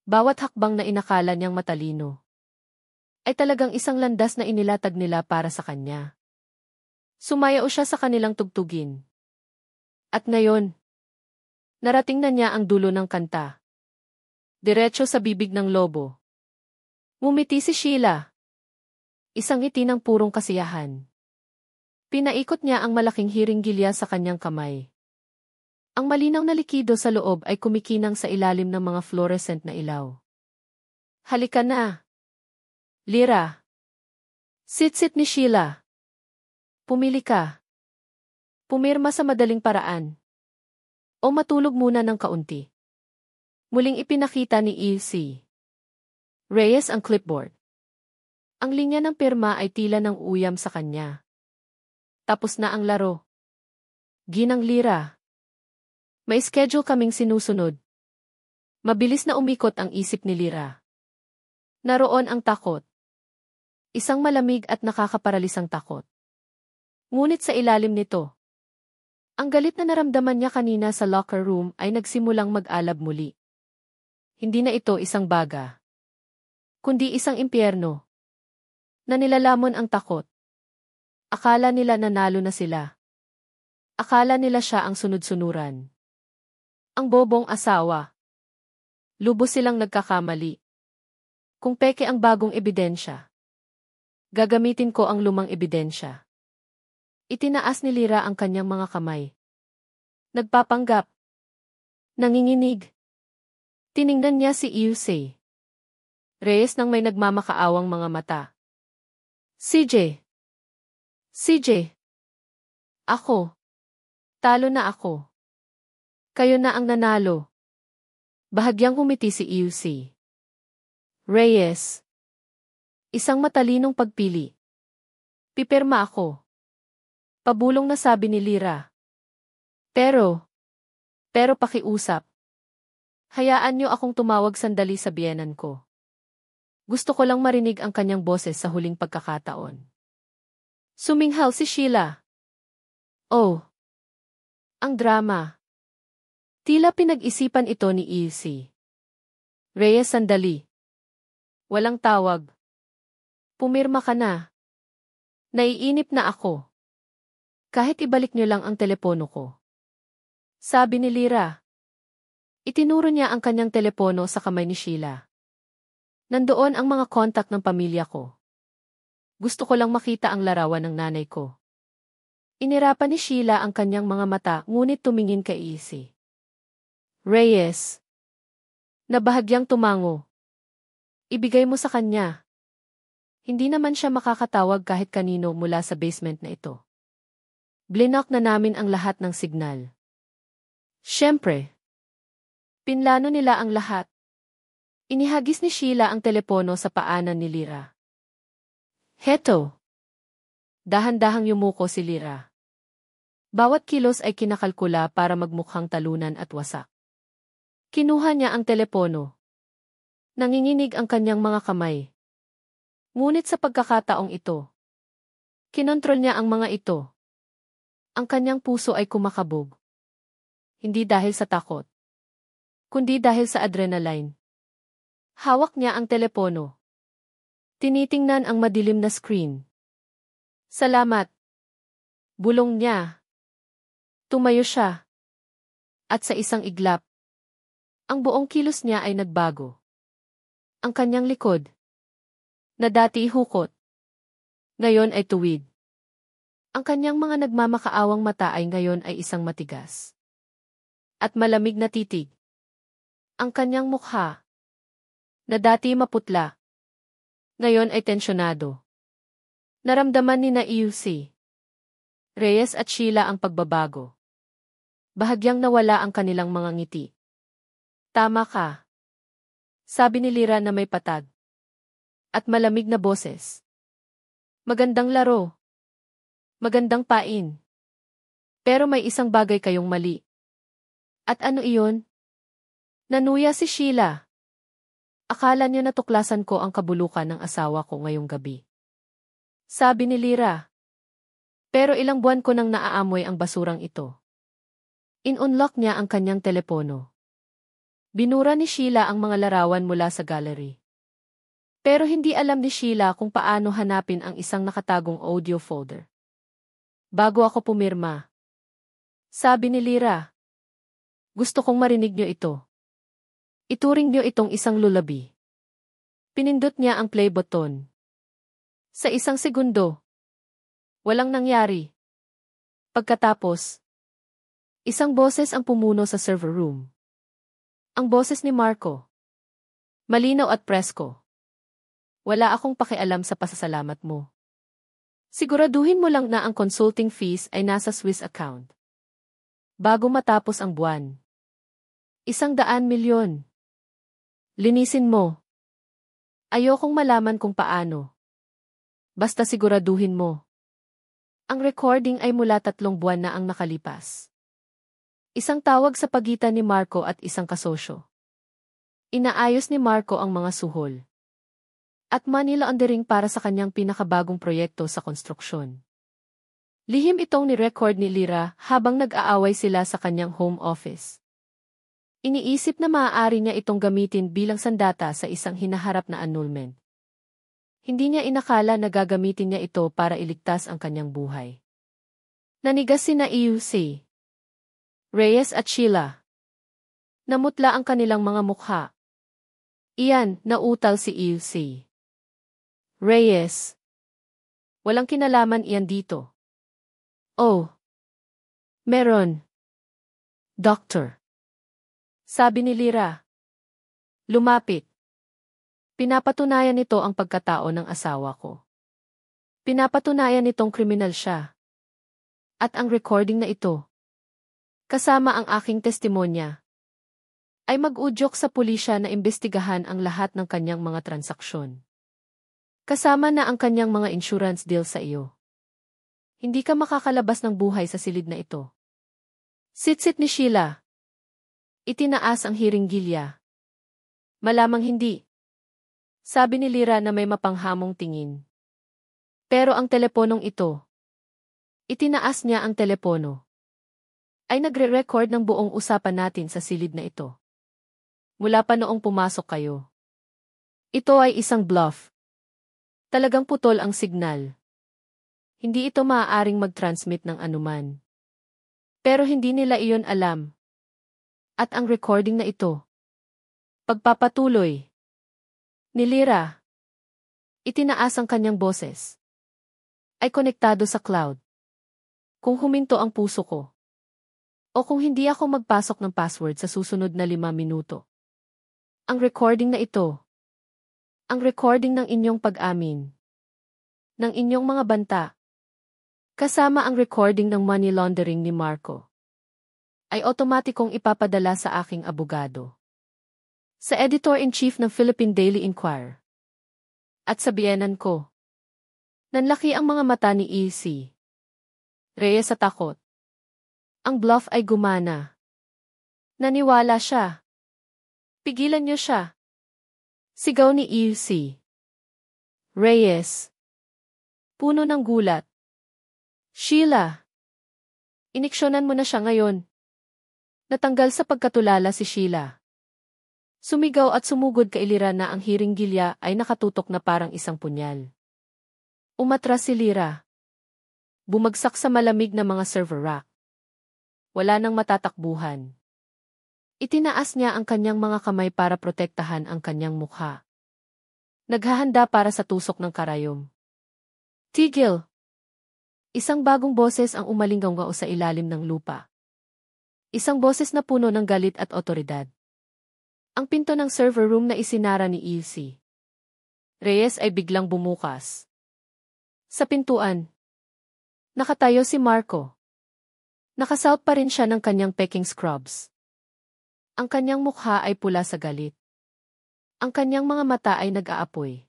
Bawat hakbang na inakala niyang matalino ay talagang isang landas na inilatag nila para sa kanya. Sumayaw siya sa kanilang tugtugin. At ngayon, narating na niya ang dulo ng kanta. Diretso sa bibig ng lobo. Ngumiti si Sheila. Isang ngiti ng purong kasiyahan. Pinaikot niya ang malaking hiringgilya sa kanyang kamay. Ang malinaw na likido sa loob ay kumikinang sa ilalim ng mga fluorescent na ilaw. Halika na. Lyra. Sit-sit ni Sheila. Pumili ka. Pumirma sa madaling paraan. O matulog muna ng kaunti. Muling ipinakita ni E.C. Reyes ang clipboard. Ang linya ng pirma ay tila ng uyam sa kanya. Tapos na ang laro. Ginang Lyra. May schedule kaming sinusunod. Mabilis na umikot ang isip ni Lyra. Naroon ang takot. Isang malamig at nakakaparalisang takot. Ngunit sa ilalim nito, ang galit na naramdaman niya kanina sa locker room ay nagsimulang mag-alab muli. Hindi na ito isang baga, kundi isang impyerno na nilalamon ang takot. Akala nila nanalo na sila. Akala nila siya ang sunod-sunuran. Ang bobong asawa. Lubos silang nagkakamali. Kung peke ang bagong ebidensya, gagamitin ko ang lumang ebidensya. Itinaas ni Lyra ang kanyang mga kamay. Nagpapanggap. Nanginginig. Tiningnan niya si E.C. Reyes nang may nagmamakaawang mga mata. CJ. CJ. Ako. Talo na ako. Kayo na ang nanalo. Bahagyang humiti si E.C. Reyes. Isang matalinong pagpili. Pipirma ako. Pabulong na sabi ni Lyra. Pero pakiusap. Hayaan niyo akong tumawag sandali sa biyenan ko. Gusto ko lang marinig ang kanyang boses sa huling pagkakataon. Suminghal si Sheila. Oh. Ang drama. Tila pinag-isipan ito ni E.C. Reyes, sandali. Walang tawag. Pumirma ka na. Naiinip na ako. Kahit ibalik niyo lang ang telepono ko. Sabi ni Lyra. Itinuro niya ang kanyang telepono sa kamay ni Sheila. Nandoon ang mga kontak ng pamilya ko. Gusto ko lang makita ang larawan ng nanay ko. Inirapan ni Sheila ang kanyang mga mata ngunit tumingin kay E.C. Reyes. Nabahagyang tumango. Ibigay mo sa kanya. Hindi naman siya makakatawag kahit kanino mula sa basement na ito. Blinak na namin ang lahat ng signal. Siyempre. Pinlano nila ang lahat. Inihagis ni Sheila ang telepono sa paanan ni Lyra. Heto. Dahan-dahang yumuko si Lyra. Bawat kilos ay kinakalkula para magmukhang talunan at wasak. Kinuha niya ang telepono. Nanginginig ang kanyang mga kamay. Ngunit sa pagkakataong ito, kinontrol niya ang mga ito. Ang kanyang puso ay kumakabog. Hindi dahil sa takot, kundi dahil sa adrenaline. Hawak niya ang telepono. Tinitingnan ang madilim na screen. Salamat. Bulong niya. Tumayo siya. At sa isang iglap, ang buong kilos niya ay nagbago. Ang kanyang likod, na dati hukot, ngayon ay tuwid. Ang kanyang mga nagmamakaawang mata ay ngayon ay isang matigas at malamig na titig. Ang kanyang mukha, na dati maputla, ngayon ay tensyonado. Naramdaman ni na E.C. Reyes at Sheila ang pagbabago. Bahagyang nawala ang kanilang mga ngiti. Tama ka. Sabi ni Lyra na may patag. At malamig na boses. Magandang laro. Magandang pain. Pero may isang bagay kayong mali. At ano iyon? Nanuya si Sheila. Akala niyo natuklasan ko ang kabulukan ng asawa ko ngayong gabi. Sabi ni Lyra. Pero ilang buwan ko nang naaamoy ang basurang ito. In-unlock niya ang kanyang telepono. Binura ni Sheila ang mga larawan mula sa gallery. Pero hindi alam ni Sheila kung paano hanapin ang isang nakatagong audio folder. Bago ako pumirma. Sabi ni Lyra. Gusto kong marinig niyo ito. Ituring niyo itong isang lullaby. Pinindot niya ang play button. Sa isang segundo. Walang nangyari. Pagkatapos, isang boses ang pumuno sa server room. Ang boses ni Marco. Malinaw at presko. Wala akong pakialam sa pasasalamat mo. Siguraduhin mo lang na ang consulting fees ay nasa Swiss account. Bago matapos ang buwan. 100,000,000. Linisin mo. Ayokong malaman kung paano. Basta siguraduhin mo. Ang recording ay mula 3 buwan na ang nakalipas. Isang tawag sa pagitan ni Marco at isang kasosyo. Inaayos ni Marco ang mga suhol. At money laundering para sa kanyang pinakabagong proyekto sa konstruksyon. Lihim itong ni-record ni Lyra habang nag-aaway sila sa kanyang home office. Iniisip na maaari niya itong gamitin bilang sandata sa isang hinaharap na annulment. Hindi niya inakala na gagamitin niya ito para iligtas ang kanyang buhay. Nanigas sina EUC, Reyes at Sheila. Namutla ang kanilang mga mukha. Iyan, nautal si EUC. Reyes. Walang kinalaman iyan dito. Oh. Meron. Doctor. Sabi ni Lyra. Lumapit. Pinapatunayan nito ang pagkatao ng asawa ko. Pinapatunayan nitong kriminal siya. At ang recording na ito, kasama ang aking testimonya, ay mag-udyok sa pulisya na imbestigahan ang lahat ng kanyang mga transaksyon. Kasama na ang kanyang mga insurance deal sa iyo. Hindi ka makakalabas ng buhay sa silid na ito. Sitsit ni Sheila. Itinaas ang hiringgilya. Malamang hindi. Sabi ni Lyra na may mapanghamong tingin. Pero ang teleponong ito. Itinaas niya ang telepono. Ay nagre-record ng buong usapan natin sa silid na ito. Mula pa noong pumasok kayo. Ito ay isang bluff. Talagang putol ang signal. Hindi ito maaaring mag-transmit ng anuman. Pero hindi nila iyon alam. At ang recording na ito. Pagpapatuloy. Ni Lyra. Itinaas ang kanyang boses. Ay konektado sa cloud. Kung huminto ang puso ko. O kung hindi ako magpasok ng password sa susunod na 5 minuto. Ang recording na ito. Ang recording ng inyong pag-amin. Ng inyong mga banta. Kasama ang recording ng money laundering ni Marco. Ay otomatikong ipapadala sa aking abogado. Sa editor-in-chief ng Philippine Daily Inquirer. At sa biyenan ko. Nanlaki ang mga mata ni EC. Reyes sa takot. Ang bluff ay gumana. Naniwala siya. Pigilan niyo siya. Sigaw ni EC. Reyes. Puno ng gulat. Sheila. Iniksyonan mo na siya ngayon. Natanggal sa pagkatulala si Sheila. Sumigaw at sumugod kay Lyra na ang hiringgilya ay nakatutok na parang isang punyal. Umatras si Lyra. Bumagsak sa malamig na mga server rack. Wala nang matatakbuhan. Itinaas niya ang kanyang mga kamay para protektahan ang kanyang mukha. Naghahanda para sa tusok ng karayom. Tigil! Isang bagong boses ang umalinggaw sa ilalim ng lupa. Isang boses na puno ng galit at otoridad. Ang pinto ng server room na isinara ni EC. Reyes ay biglang bumukas. Sa pintuan, nakatayo si Marco. Nakasuot pa rin siya ng kanyang peking scrubs. Ang kanyang mukha ay pula sa galit. Ang kanyang mga mata ay nag-aapoy.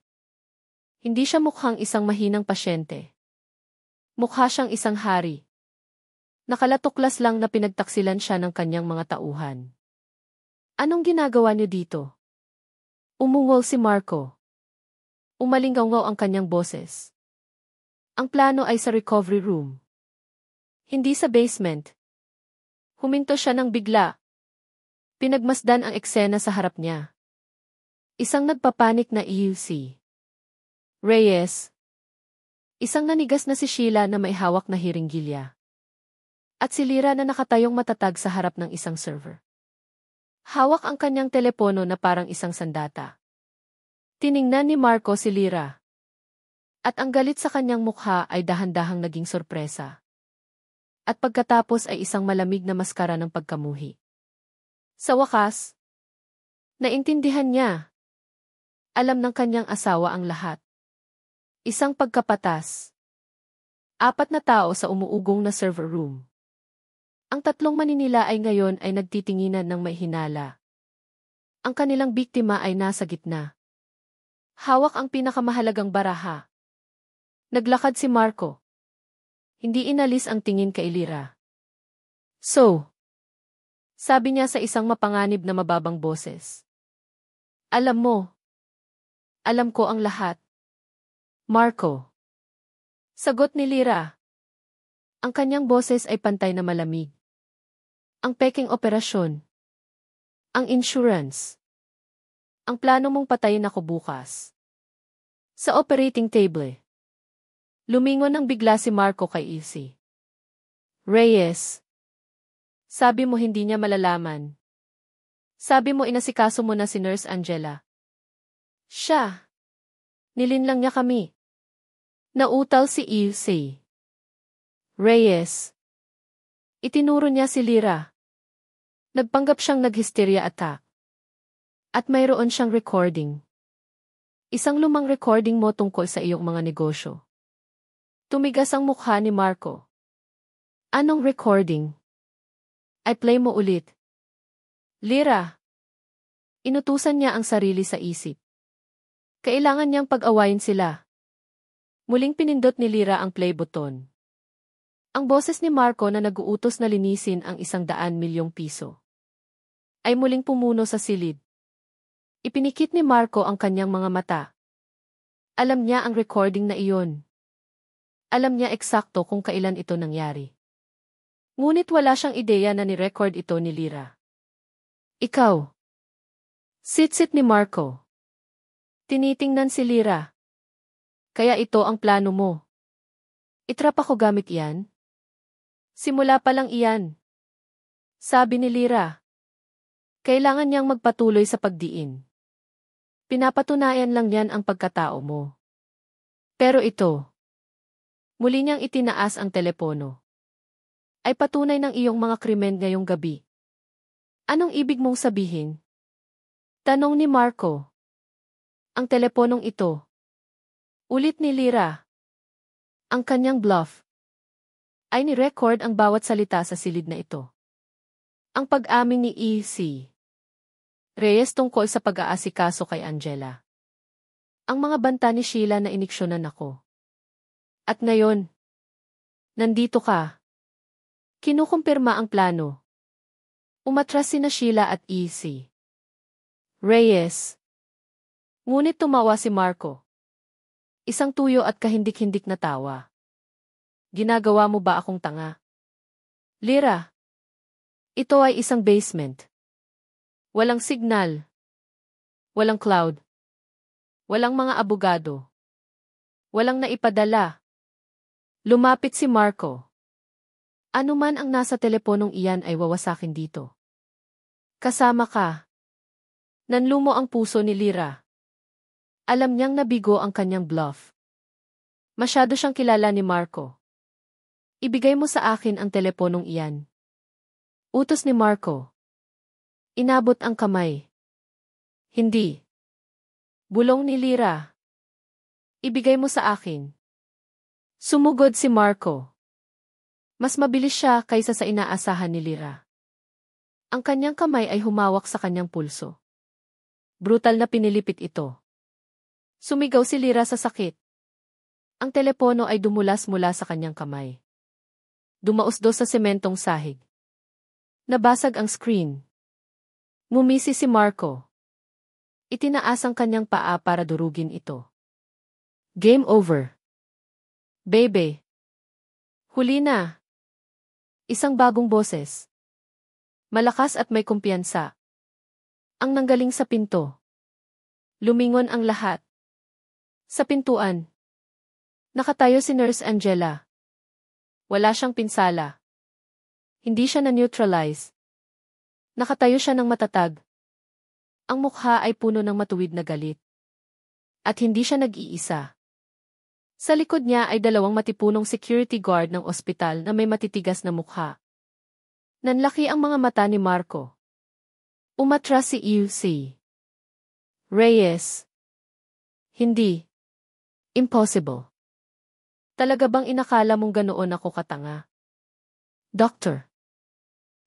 Hindi siya mukhang isang mahinang pasyente. Mukha siyang isang hari. Nakalatuklas lang na pinagtaksilan siya ng kanyang mga tauhan. Anong ginagawa niyo dito? Umungol si Marco. Umalingaw ang kanyang boses. Ang plano ay sa recovery room. Hindi sa basement. Huminto siya ng bigla. Pinagmasdan ang eksena sa harap niya. Isang nagpapanik na si Reyes. Isang nanigas na si Sheila na may hawak na hiringgilya. At si Lyra na nakatayong matatag sa harap ng isang server. Hawak ang kanyang telepono na parang isang sandata. Tiningnan ni Marco si Lyra. At ang galit sa kanyang mukha ay dahan-dahang naging sorpresa. At pagkatapos ay isang malamig na maskara ng pagkamuhi. Sa wakas, naintindihan niya. Alam ng kanyang asawa ang lahat. Isang pagkapatas. 4 na tao sa umuugong na server room. Ang 3 maninila ay ngayon ay nagtitinginan ng may hinala. Ang kanilang biktima ay nasa gitna. Hawak ang pinakamahalagang baraha. Naglakad si Marco. Hindi inalis ang tingin kay Lyra. So, sabi niya sa isang mapanganib na mababang boses. Alam mo. Alam ko ang lahat. Marco. Sagot ni Lyra. Ang kanyang boses ay pantay na malamig. Ang peking operasyon. Ang insurance. Ang plano mong patayin ako bukas. Sa operating table. Lumingon ng bigla si Marco kay Izzy. Reyes. Sabi mo hindi niya malalaman. Sabi mo inasikaso mo na si Nurse Angela. Siya. Nilinlang niya kami. Nautal si Izzy. Reyes. Itinuro niya si Lyra. Nagpanggap siyang nag-hysteria attack. At mayroon siyang recording. Isang lumang recording mo tungkol sa iyong mga negosyo. Tumigas ang mukha ni Marco. Anong recording? Ay play mo ulit. Lyra. Inutusan niya ang sarili sa isip. Kailangan niyang pag-awayin sila. Muling pinindot ni Lyra ang play button. Ang boses ni Marco na nag-uutos na linisin ang 100,000,000 piso. Ay muling pumuno sa silid. Ipinikit ni Marco ang kanyang mga mata. Alam niya ang recording na iyon. Alam niya eksakto kung kailan ito nangyari. Ngunit wala siyang ideya na ni-record ito ni Lyra. Ikaw. Sitsit ni Marco. Tinitingnan si Lyra. Kaya ito ang plano mo. Itrap ako gamit iyan? Simula pa lang iyan. Sabi ni Lyra. Kailangan niyang magpatuloy sa pagdiin. Pinapatunayan lang yan ang pagkatao mo. Pero ito. Muli niyang itinaas ang telepono. Ay patunay ng iyong mga krimen ngayong gabi. Anong ibig mong sabihin? Tanong ni Marco. Ang teleponong ito. Ulit ni Lyra. Ang kanyang bluff. Ay ni-record ang bawat salita sa silid na ito. Ang pag-amin ni E.C. Reyes tungkol sa pag-aasikaso kay Angela. Ang mga banta ni Sheila na iniksyonan ako. At ngayon, nandito ka. Kinukumpirma ang plano. Umatras sina Sheila at E.C. Reyes. Ngunit tumawa si Marco. Isang tuyo at kahindik-hindik na tawa. Ginagawa mo ba akong tanga? Lyra. Ito ay isang basement. Walang signal. Walang cloud. Walang mga abogado. Walang naipadala. Lumapit si Marco. Ano man ang nasa teleponong iyan ay wawasakin dito. Kasama ka. Nanlumo ang puso ni Lyra. Alam niyang nabigo ang kanyang bluff. Masyado siyang kilala ni Marco. Ibigay mo sa akin ang teleponong iyan. Utos ni Marco. Inabot ang kamay. Hindi. Bulong ni Lyra. Ibigay mo sa akin. Sumugod si Marco. Mas mabilis siya kaysa sa inaasahan ni Lyra. Ang kanyang kamay ay humawak sa kanyang pulso. Brutal na pinilipit ito. Sumigaw si Lyra sa sakit. Ang telepono ay dumulas mula sa kanyang kamay. Dumausdos sa sementong sahig. Nabasag ang screen. Ngumisi si Marco. Itinaas ang kanyang paa para durugin ito. Game over. Baby. Huli na. Isang bagong boses. Malakas at may kumpiyansa. Ang nanggaling sa pinto. Lumingon ang lahat. Sa pintuan. Nakatayo si Nurse Angela. Wala siyang pinsala. Hindi siya na-neutralize. Nakatayo siya ng matatag. Ang mukha ay puno ng matuwid na galit. At hindi siya nag-iisa. Sa likod niya ay dalawang matipunong security guard ng ospital na may matitigas na mukha. Nanlaki ang mga mata ni Marco. Umatras si EUC. Reyes. Hindi. Impossible. Talaga bang inakala mong ganoon ako katanga? Doctor.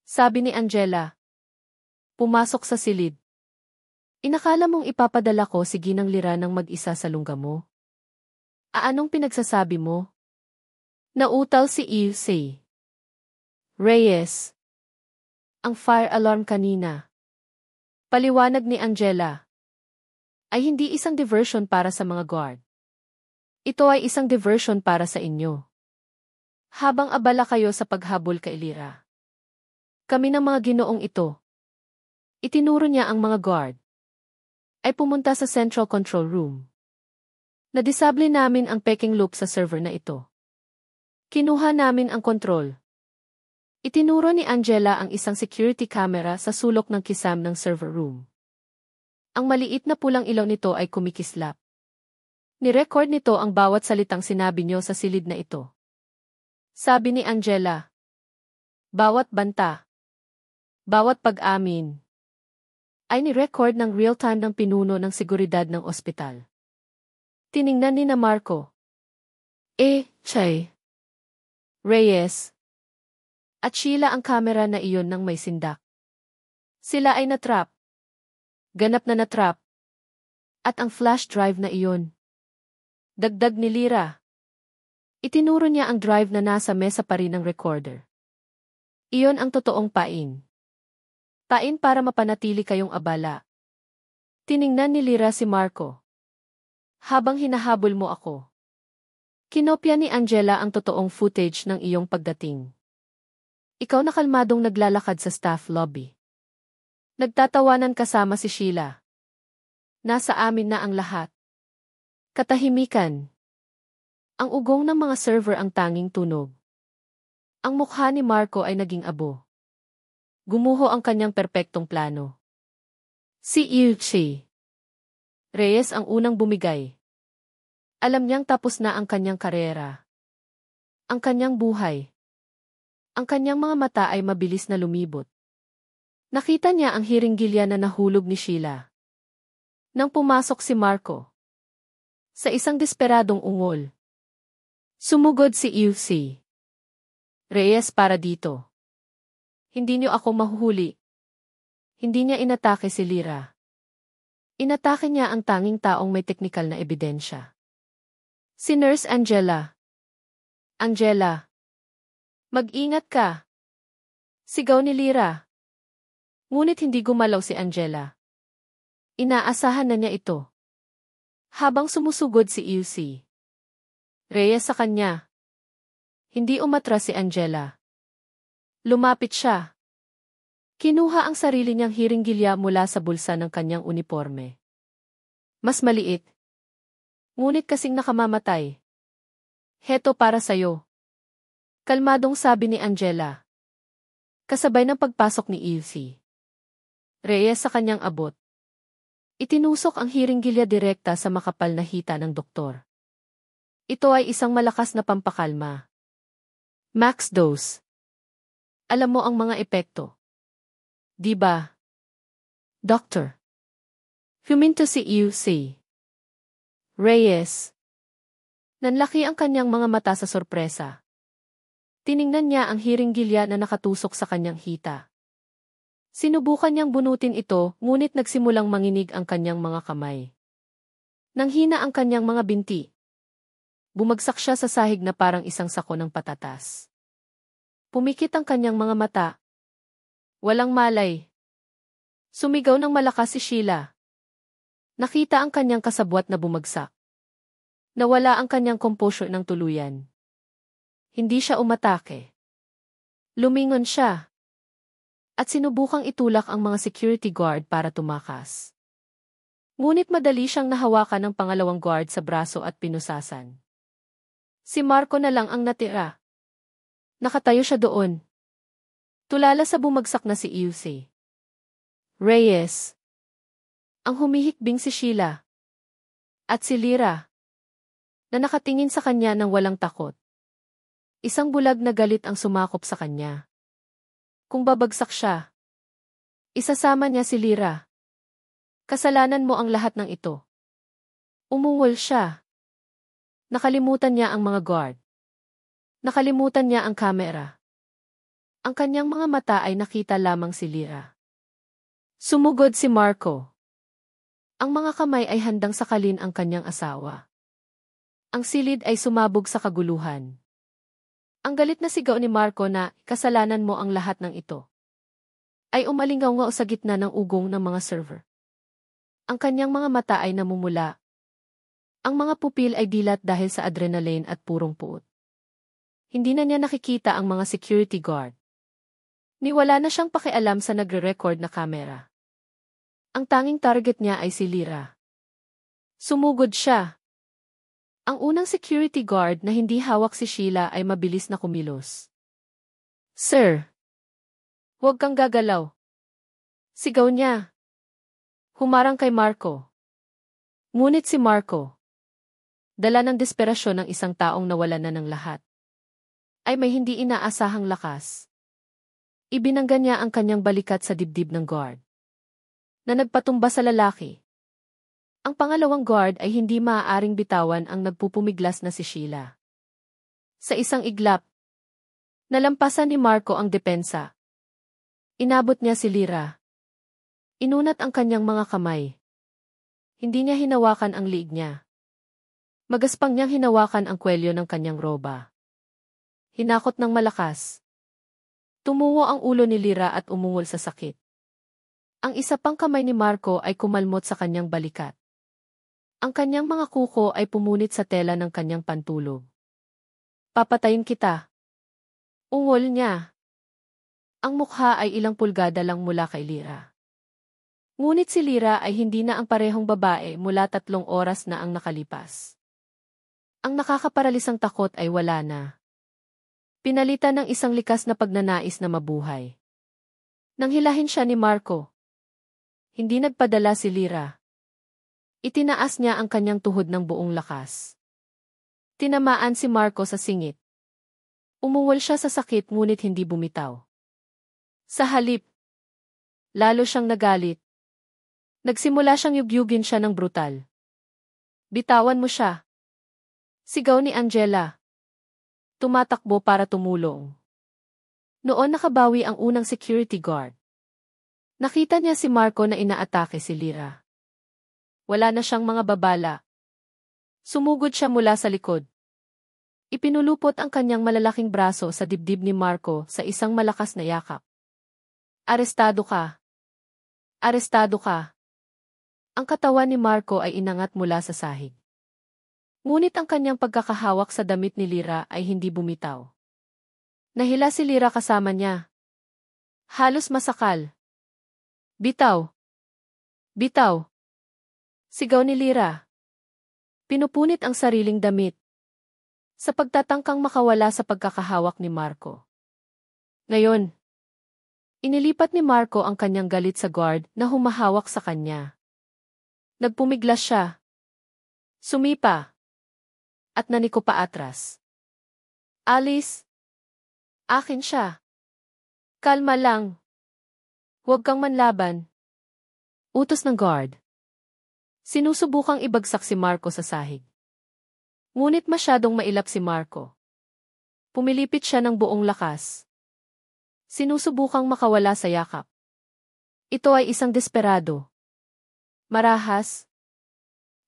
Sabi ni Angela. Pumasok sa silid. Inakala mong ipapadala ko si Ginang Lyra ng mag-isa sa lungga mo? Anong pinagsasabi mo? Nautal si EUC. Reyes. Ang fire alarm kanina. Paliwanag ni Angela. Ay hindi isang diversion para sa mga guard. Ito ay isang diversion para sa inyo. Habang abala kayo sa paghabol kay Lyra. Kami ng mga ginoong ito. Itinuro niya ang mga guard. Ay pumunta sa central control room. Nadisable namin ang pecking loop sa server na ito. Kinuha namin ang kontrol. Itinuro ni Angela ang isang security camera sa sulok ng kisam ng server room. Ang maliit na pulang ilaw nito ay kumikislap. Ni-record nito ang bawat salitang sinabi niyo sa silid na ito. Sabi ni Angela. Bawat banta. Bawat pag-amin. Ay ni-record ng real-time ng pinuno ng seguridad ng ospital. Tiningnan ni na Marco. Chay. Reyes. At Sheila ang kamera na iyon ng may sindak. Sila ay natrap. Ganap na natrap. At ang flash drive na iyon. Dagdag ni Lyra. Itinuro niya ang drive na nasa mesa pa rin ng recorder. Iyon ang totoong pain. Pain para mapanatili kayong abala. Tiningnan ni Lyra si Marco. Habang hinahabol mo ako. Kinopya ni Angela ang totoong footage ng iyong pagdating. Ikaw na kalmadong naglalakad sa staff lobby. Nagtatawanan kasama si Sheila. Nasa amin na ang lahat. Katahimikan. Ang ugong ng mga server ang tanging tunog. Ang mukha ni Marco ay naging abo. Gumuho ang kanyang perpektong plano. Si Yuchi. Reyes ang unang bumigay. Alam niyang tapos na ang kanyang karera. Ang kanyang buhay. Ang kanyang mga mata ay mabilis na lumibot. Nakita niya ang hiringgilya na nahulog ni Sheila. Nang pumasok si Marco. Sa isang desperadong ungol. Sumugod si EUC. Reyes, para dito. Hindi niyo ako mahuhuli. Hindi niya inatake si Lyra. Inatake niya ang tanging taong may teknikal na ebidensya. Si Nurse Angela. Angela. Mag-ingat ka. Sigaw ni Lyra. Ngunit hindi gumalaw si Angela. Inaasahan na niya ito. Habang sumusugod si EUC. Reyes sa kanya. Hindi umatras si Angela. Lumapit siya. Kinuha ang sarili niyang hiringgilya mula sa bulsa ng kanyang uniforme. Mas maliit. Ngunit kasing nakamamatay. Heto para sayo. Kalmadong sabi ni Angela. Kasabay ng pagpasok ni EUC. Reyes sa kanyang abot. Itinusok ang hiringgilya direkta sa makapal na hita ng doktor. Ito ay isang malakas na pampakalma. Max dose. Alam mo ang mga epekto. Di ba? Doctor. Huminto si EUC. Reyes. Nanlaki ang kanyang mga mata sa sorpresa. Tiningnan niya ang hiringgilya na nakatusok sa kanyang hita. Sinubukan niyang bunutin ito, ngunit nagsimulang manginig ang kanyang mga kamay. Nanghina ang kanyang mga binti. Bumagsak siya sa sahig na parang isang sako ng patatas. Pumikit ang kanyang mga mata. Walang malay. Sumigaw ng malakas si Sheila. Nakita ang kanyang kasabwat na bumagsak. Nawala ang kanyang composure ng tuluyan. Hindi siya umatake. Lumingon siya. At sinubukang itulak ang mga security guard para tumakas. Ngunit madali siyang nahawakan ng pangalawang guard sa braso at pinusasan. Si Marco na lang ang natira. Nakatayo siya doon. Tulala sa bumagsak na si Iuse. Reyes. Ang humihikbing si Sheila. At si Lyra. Na nakatingin sa kanya ng walang takot. Isang bulag na galit ang sumakop sa kanya. Kung babagsak siya, isasama niya si Lyra. Kasalanan mo ang lahat ng ito. Umungol siya. Nakalimutan niya ang mga guard. Nakalimutan niya ang kamera. Ang kanyang mga mata ay nakita lamang si Lyra. Sumugod si Marco. Ang mga kamay ay handang sakalin ang kanyang asawa. Ang silid ay sumabog sa kaguluhan. Ang galit na sigaw ni Marco na, kasalanan mo ang lahat ng ito, ay umalingaw-ngaw sa gitna ng ugong ng mga server. Ang kanyang mga mata ay namumula. Ang mga pupil ay dilat dahil sa adrenaline at purong puot. Hindi na niya nakikita ang mga security guard. Niwala na siyang pakialam sa nagre-record na kamera. Ang tanging target niya ay si Lyra. Sumugod siya. Ang unang security guard na hindi hawak si Sheila ay mabilis na kumilos. Sir! Huwag kang gagalaw. Sigaw niya. Humarang kay Marco. Ngunit si Marco, dala ng desperasyon ng isang taong nawalan na ng lahat, ay may hindi inaasahang lakas. Ibinangga niya ang kanyang balikat sa dibdib ng guard, na nagpatumba sa lalaki. Ang pangalawang guard ay hindi maaaring bitawan ang nagpupumiglas na si Sheila. Sa isang iglap, nalampasan ni Marco ang depensa. Inabot niya si Lyra. Inunat ang kanyang mga kamay. Hindi niya hinawakan ang liig niya. Magaspang niyang hinawakan ang kwelyo ng kanyang roba. Hinakot ng malakas. Tumuwo ang ulo ni Lyra at umungol sa sakit. Ang isa pang kamay ni Marco ay kumalmot sa kanyang balikat. Ang kanyang mga kuko ay pumunit sa tela ng kanyang pantulog. Papatayin kita. Ungol niya. Ang mukha ay ilang pulgada lang mula kay Lyra. Ngunit si Lyra ay hindi na ang parehong babae mula 3 oras na ang nakalipas. Ang nakakaparalisang takot ay wala na. Pinalitan ng isang likas na pagnanais na mabuhay. Nang hilahin siya ni Marco, hindi nagpadala si Lyra. Itinaas niya ang kanyang tuhod ng buong lakas. Tinamaan si Marco sa singit. Umuwal siya sa sakit ngunit hindi bumitaw. Sa halip, lalo siyang nagalit. Nagsimula siyang yugyugin siya ng brutal. Bitawan mo siya. Sigaw ni Angela. Tumatakbo para tumulong. Noon nakabawi ang unang security guard. Nakita niya si Marco na inaatake si Lyra. Wala na siyang mga babala. Sumugod siya mula sa likod. Ipinulupot ang kanyang malalaking braso sa dibdib ni Marco sa isang malakas na yakap. Arestado ka. Arestado ka. Ang katawan ni Marco ay inangat mula sa sahig. Ngunit ang kanyang pagkakahawak sa damit ni Lyra ay hindi bumitaw. Nahila si Lyra kasama niya. Halos masakal. Bitaw. Bitaw. Sigaw ni Lyra. Pinupunit ang sariling damit. Sa pagtatangkang makawala sa pagkakahawak ni Marco. Ngayon, inilipat ni Marco ang kanyang galit sa guard na humahawak sa kanya. Nagpumiglas siya. Sumipa. At naniko pa atras. Alice. Akin siya. Kalma lang. Huwag kang manlaban. Utos ng guard. Sinusubukang ibagsak si Marco sa sahig. Ngunit masyadong mailap si Marco. Pumilipit siya ng buong lakas. Sinusubukang makawala sa yakap. Ito ay isang desperado. Marahas.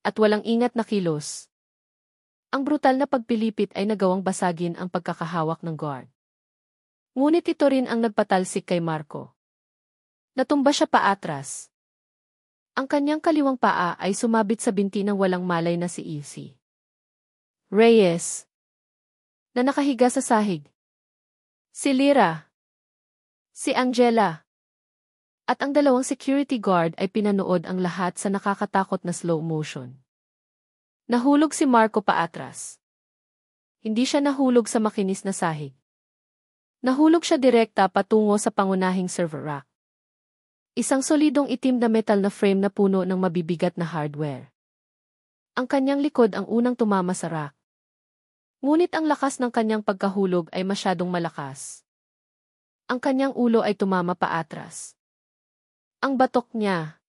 at walang ingat na kilos. Ang brutal na pagpilipit ay nagawang basagin ang pagkakahawak ng guard. Ngunit ito rin ang nagpatalsik kay Marco. Natumba siya paatras. Ang kanyang kaliwang paa ay sumabit sa binti ng walang malay na si Izzy Reyes, na nakahiga sa sahig. Si Lyra, si Angela, at ang dalawang security guard ay pinanood ang lahat sa nakakatakot na slow motion. Nahulog si Marco paatras. Hindi siya nahulog sa makinis na sahig. Nahulog siya direkta patungo sa pangunahing server rack. Isang solidong itim na metal na frame na puno ng mabibigat na hardware. Ang kanyang likod ang unang tumama sa rack. Ngunit ang lakas ng kanyang pagkahulog ay masyadong malakas. Ang kanyang ulo ay tumama paatras. Ang batok niya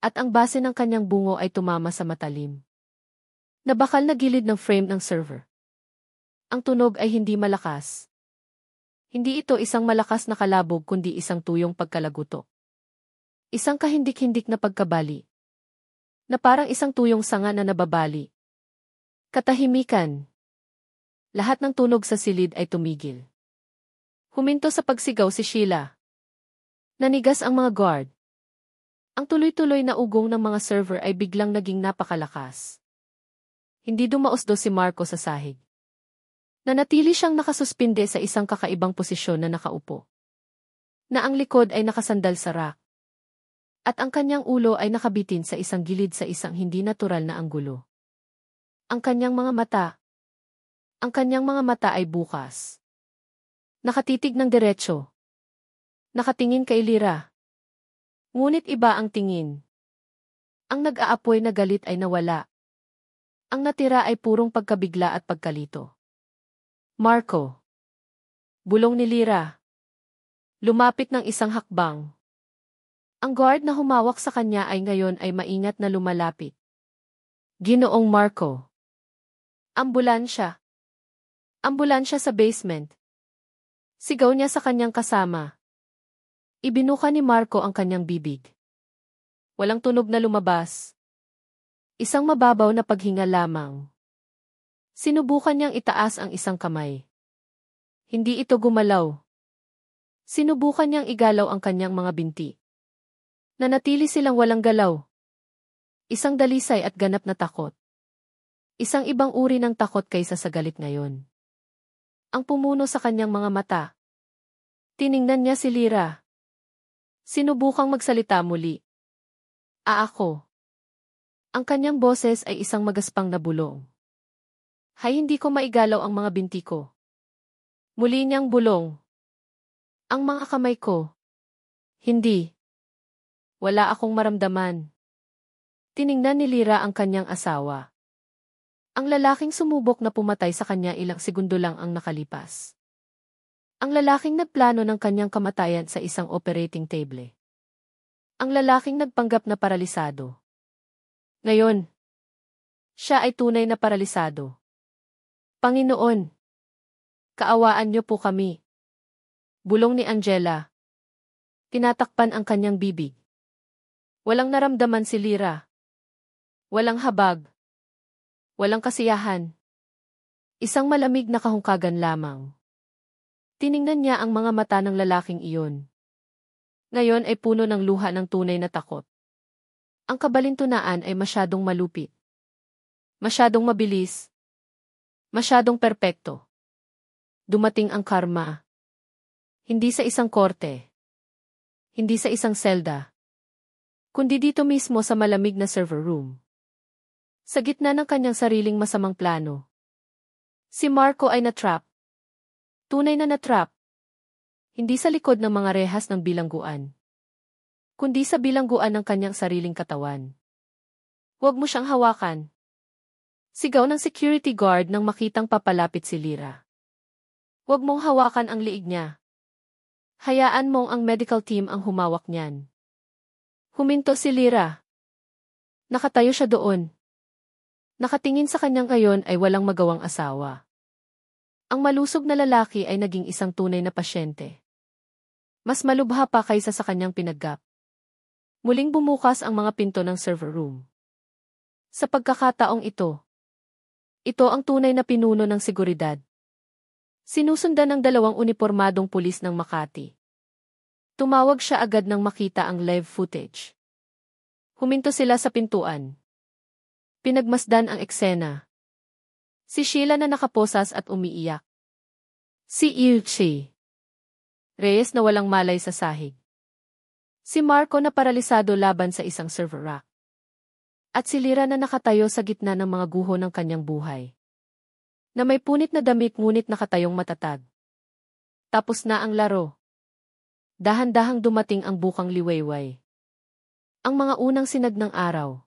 at ang base ng kanyang bungo ay tumama sa matalim. Nabakal na gilid ng frame ng server. Ang tunog ay hindi malakas. Hindi ito isang malakas na kalabog kundi isang tuyong pagkalagutok. Isang kahindik-hindik na pagkabali. Na parang isang tuyong sanga na nababali. Katahimikan. Lahat ng tunog sa silid ay tumigil. Huminto sa pagsigaw si Sheila. Nanigas ang mga guard. Ang tuloy-tuloy na ugong ng mga server ay biglang naging napakalakas. Hindi dumaosdo si Marco sa sahig. Nanatili siyang nakasuspinde sa isang kakaibang posisyon na nakaupo. Na ang likod ay nakasandal sa rack. At ang kanyang ulo ay nakabitin sa isang gilid sa isang hindi natural na anggulo. Ang kanyang mga mata ay bukas. Nakatitig ng diretsyo. Nakatingin kay Lyra. Ngunit iba ang tingin. Ang nag-aapoy na galit ay nawala. Ang natira ay purong pagkabigla at pagkalito. Marco. Bulong ni Lyra. Lumapit ng isang hakbang. Ang guard na humawak sa kanya ay ngayon ay maingat na lumalapit. Ginoong Marco. Ambulansya. Ambulansya sa basement. Sigaw niya sa kanyang kasama. Ibinuka ni Marco ang kanyang bibig. Walang tunog na lumabas. Isang mababaw na paghinga lamang. Sinubukan niyang itaas ang isang kamay. Hindi ito gumalaw. Sinubukan niyang igalaw ang kanyang mga binti. Nanatili silang walang galaw. Isang dalisay at ganap na takot. Isang ibang uri ng takot kaysa sa galit ngayon. Ang pumuno sa kanyang mga mata. Tiningnan niya si Lyra. Sinubukang magsalita muli. Ako. Ang kanyang boses ay isang magaspang na bulong. Hay, hindi ko maigalaw ang mga binti ko. Muli niyang bulong. Ang mga kamay ko. Hindi. Wala akong maramdaman. Tiningnan ni Lyra ang kanyang asawa. Ang lalaking sumubok na pumatay sa kanya ilang segundo lang ang nakalipas. Ang lalaking nagplano ng kanyang kamatayan sa isang operating table. Ang lalaking nagpanggap na paralisado. Ngayon, siya ay tunay na paralisado. Panginoon, kaawaan niyo po kami. Bulong ni Angela. Tinatakpan ang kanyang bibig. Walang naramdaman si Lyra. Walang habag. Walang kasiyahan. Isang malamig na kahungkagan lamang. Tiningnan niya ang mga mata ng lalaking iyon. Ngayon ay puno ng luha ng tunay na takot. Ang kabalintunaan ay masyadong malupit. Masyadong mabilis. Masyadong perpekto. Dumating ang karma. Hindi sa isang korte. Hindi sa isang selda. Kundi dito mismo sa malamig na server room. Sa gitna ng kanyang sariling masamang plano. Si Marco ay natrap. Tunay na natrap. Hindi sa likod ng mga rehas ng bilangguan. Kundi sa bilangguan ng kanyang sariling katawan. Huwag mo siyang hawakan. Sigaw ng security guard nang makitang papalapit si Lyra. Huwag mong hawakan ang liig niya. Hayaan mong ang medical team ang humawak niyan. Huminto si Lyra. Nakatayo siya doon. Nakatingin sa kanyang ngayon ay walang magawang asawa. Ang malusog na lalaki ay naging isang tunay na pasyente. Mas malubha pa kaysa sa kanyang pinaggap. Muling bumukas ang mga pinto ng server room. Sa pagkakataong ito, ito ang tunay na pinuno ng seguridad. Sinusundan ng dalawang unipormadong pulis ng Makati. Tumawag siya agad nang makita ang live footage. Huminto sila sa pintuan. Pinagmasdan ang eksena. Si Sheila na nakaposas at umiiyak. Si Ilchi Reyes na walang malay sa sahig. Si Marco na paralisado laban sa isang server rack. At si Lira na nakatayo sa gitna ng mga guho ng kanyang buhay. Na may punit na damit ngunit nakatayong matatag. Tapos na ang laro. Dahan-dahang dumating ang bukang liwayway. Ang mga unang sinag ng araw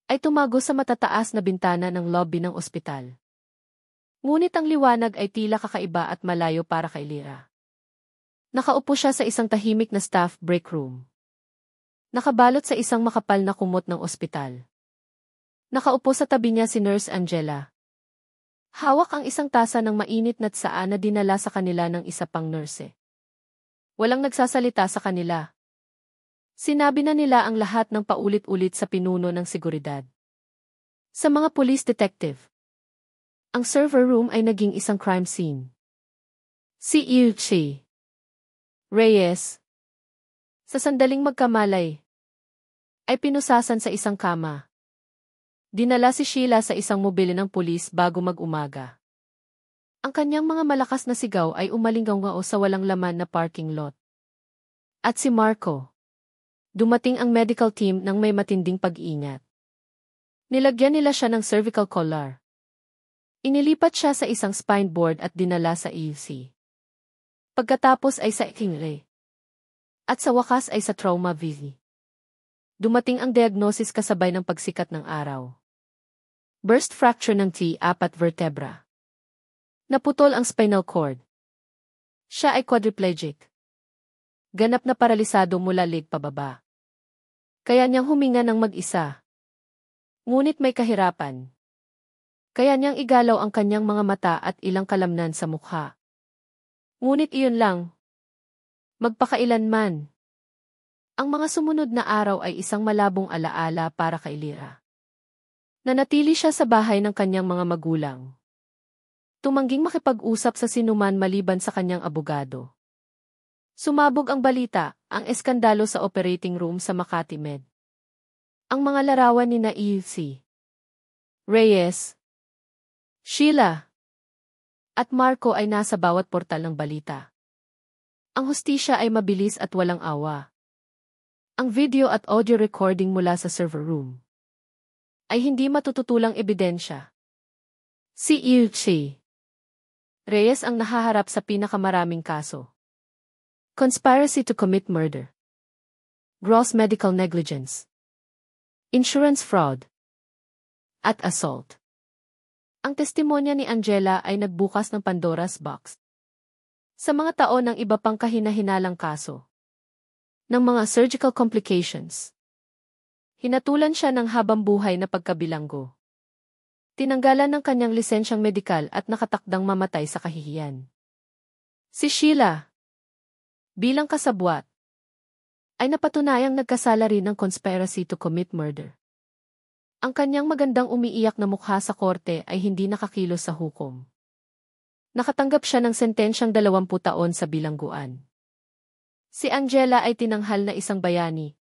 ay tumago sa matataas na bintana ng lobby ng ospital. Ngunit ang liwanag ay tila kakaiba at malayo para kay Lira. Nakaupo siya sa isang tahimik na staff break room. Nakabalot sa isang makapal na kumot ng ospital. Nakaupo sa tabi niya si Nurse Angela. Hawak ang isang tasa ng mainit na tsaa na dinala sa kanila ng isa pang nurse. Walang nagsasalita sa kanila. Sinabi na nila ang lahat ng paulit-ulit sa pinuno ng seguridad. Sa mga police detective, ang server room ay naging isang crime scene. Si Ilchi Reyes, sa sandaling magkamalay, ay pinusasan sa isang kama. Dinala si Sheila sa isang mobile ng pulis bago mag-umaga. Ang kanyang mga malakas na sigaw ay umalinggaw-ngao sa walang laman na parking lot. At si Marco. Dumating ang medical team nang may matinding pag-iingat. Nilagyan nila siya ng cervical collar. Inilipat siya sa isang spine board at dinala sa EUC. Pagkatapos ay sa Kingray. At sa wakas ay sa trauma VV. Dumating ang diagnosis kasabay ng pagsikat ng araw. Burst fracture ng T4 vertebra. Naputol ang spinal cord. Siya ay quadriplegic. Ganap na paralisado mula leg pababa. Kaya niyang huminga ng mag-isa. Ngunit may kahirapan. Kaya niyang igalaw ang kanyang mga mata at ilang kalamnan sa mukha. Ngunit iyon lang. Magpakailanman. Ang mga sumunod na araw ay isang malabong alaala para kay Lira. Nanatili siya sa bahay ng kanyang mga magulang. Tumangging makipag-usap sa sinuman maliban sa kanyang abogado. Sumabog ang balita, ang eskandalo sa operating room sa Makati Med. Ang mga larawan ni EUC Reyes, Sheila, at Marco ay nasa bawat portal ng balita. Ang hustisya ay mabilis at walang awa. Ang video at audio recording mula sa server room ay hindi matututulang ebidensya. Si Ilchi Reyes ang nahaharap sa pinakamaraming kaso. Conspiracy to commit murder. Gross medical negligence. Insurance fraud. At assault. Ang testimonya ni Angela ay nagbukas ng Pandora's box. Sa mga taon ng iba pang kahina-hinalang kaso. Ng mga surgical complications. Hinatulan siya ng habang buhay na pagkabilanggo. Tinanggalan ng kanyang lisensyang medikal at nakatakdang mamatay sa kahihiyan. Si Sheila, bilang kasabwat, ay napatunayang nagkasala rin ng conspiracy to commit murder. Ang kanyang magandang umiiyak na mukha sa korte ay hindi nakakilos sa hukom. Nakatanggap siya ng sentensyang 20 taon sa bilangguan. Si Angela ay tinanghal na isang bayani.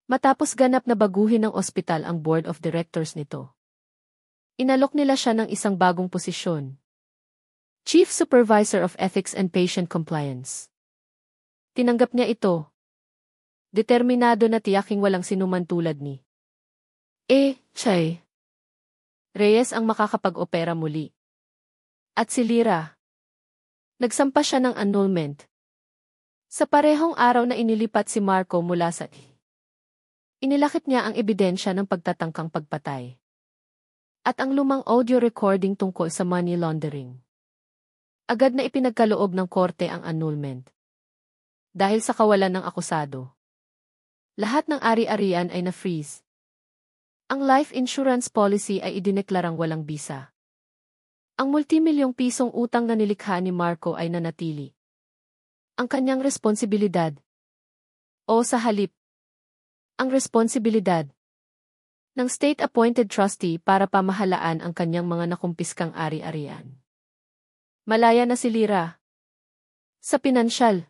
Matapos ganap na baguhin ng ospital ang board of directors nito. Inalok nila siya ng isang bagong posisyon. Chief Supervisor of Ethics and Patient Compliance. Tinanggap niya ito. Determinado na tiyaking walang sinuman tulad ni Chay Reyes ang makakapag-opera muli. At si Lira. Nagsampa siya ng annulment. Sa parehong araw na inilipat si Marco mula sa inilakip niya ang ebidensya ng pagtatangkang pagpatay. At ang lumang audio recording tungkol sa money laundering. Agad na ipinagkaloob ng korte ang annulment. Dahil sa kawalan ng akusado. Lahat ng ari-arian ay na-freeze. Ang life insurance policy ay idineklarang walang bisa. Ang multimilyong pisong utang na nilikha ni Marco ay nanatili. Ang kanyang responsibilidad. O sa halip, ang responsibilidad ng state-appointed trustee para pamahalaan ang kanyang mga nakumpiskang ari-arian. Malaya na si Lyra sa pinansyal,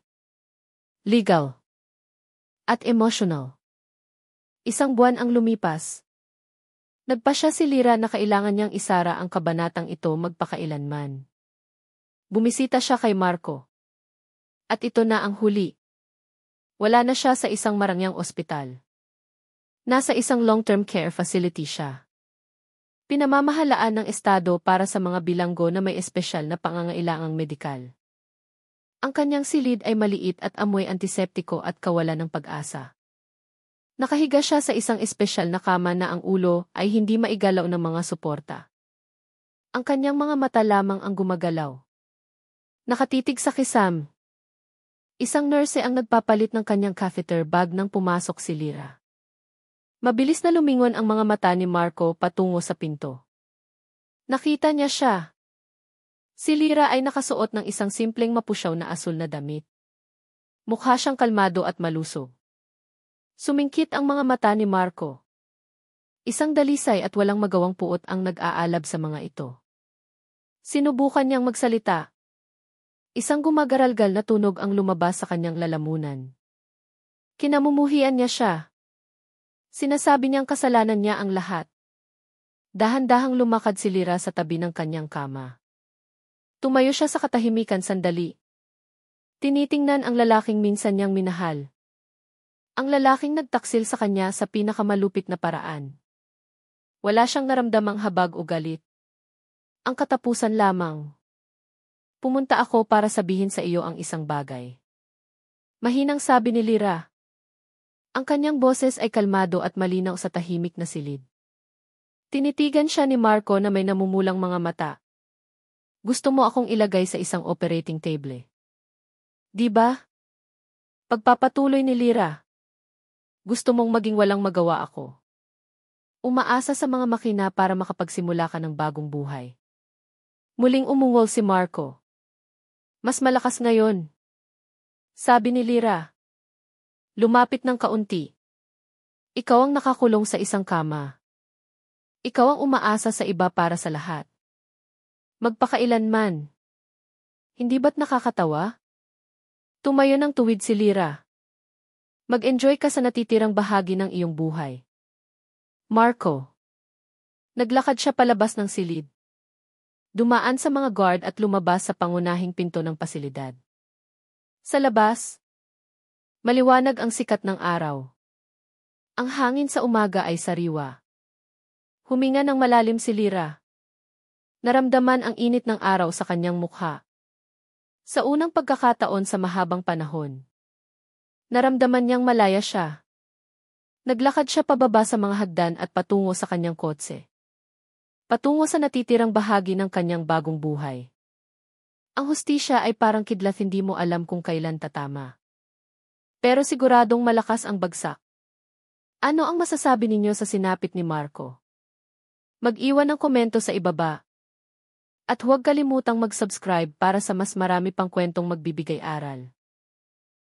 legal, at emotional. Isang buwan ang lumipas. Nagpasya si Lyra na kailangan niyang isara ang kabanatang ito magpakailanman. Bumisita siya kay Marco. At ito na ang huli. Wala na siya sa isang marangyang ospital. Nasa isang long-term care facility siya. Pinamamahalaan ng estado para sa mga bilanggo na may espesyal na pangangailangang medikal. Ang kanyang silid ay maliit at amoy antiseptiko at kawalan ng pag-asa. Nakahiga siya sa isang espesyal na kama na ang ulo ay hindi maigalaw ng mga suporta. Ang kanyang mga mata lamang ang gumagalaw. Nakatitig sa kisam. Isang nurse ang nagpapalit ng kanyang catheter bag nang pumasok si Lyra. Mabilis na lumingon ang mga mata ni Marco patungo sa pinto. Nakita niya siya. Si Lyra ay nakasuot ng isang simpleng mapusyaw na asul na damit. Mukha siyang kalmado at malusog. Sumingkit ang mga mata ni Marco. Isang dalisay at walang magawang puot ang nag-aalab sa mga ito. Sinubukan niyang magsalita. Isang gumagaralgal na tunog ang lumabas sa kanyang lalamunan. Kinamumuhian niya siya. Sinasabi niyang kasalanan niya ang lahat. Dahan-dahang lumakad si Lyra sa tabi ng kanyang kama. Tumayo siya sa katahimikan sandali. Tinitingnan ang lalaking minsan niyang minahal. Ang lalaking nagtaksil sa kanya sa pinakamalupit na paraan. Wala siyang naramdamang habag o galit. Ang katapusan lamang. Pumunta ako para sabihin sa iyo ang isang bagay. Mahinang sabi ni Lyra. Ang kanyang boses ay kalmado at malinaw sa tahimik na silid. Tinitigan siya ni Marco na may namumulang mga mata. Gusto mo akong ilagay sa isang operating table. Di ba? Pagpapatuloy ni Lyra. Gusto mong maging walang magawa ako. Umaasa sa mga makina para makapagsimula ka ng bagong buhay. Muling umungol si Marco. Mas malakas ngayon. Sabi ni Lyra. Lumapit ng kaunti. Ikaw ang nakakulong sa isang kama. Ikaw ang umaasa sa iba para sa lahat. Magpakailanman. Hindi ba't nakakatawa? Tumayo ng tuwid si Lyra. Mag-enjoy ka sa natitirang bahagi ng iyong buhay. Marco. Naglakad siya palabas ng silid. Dumaan sa mga guard at lumabas sa pangunahing pinto ng pasilidad. Sa labas, maliwanag ang sikat ng araw. Ang hangin sa umaga ay sariwa. Huminga ng malalim si Lyra. Naramdaman ang init ng araw sa kanyang mukha. Sa unang pagkakataon sa mahabang panahon, naramdaman niyang malaya siya. Naglakad siya pababa sa mga hagdan at patungo sa kanyang kotse. Patungo sa natitirang bahagi ng kanyang bagong buhay. Ang hustisya ay parang kidlat, hindi mo alam kung kailan tatama. Pero siguradong malakas ang bagsak. Ano ang masasabi ninyo sa sinapit ni Marco? Mag-iwan ng komento sa ibaba. At huwag kalimutang mag-subscribe para sa mas marami pang kwentong magbibigay aral.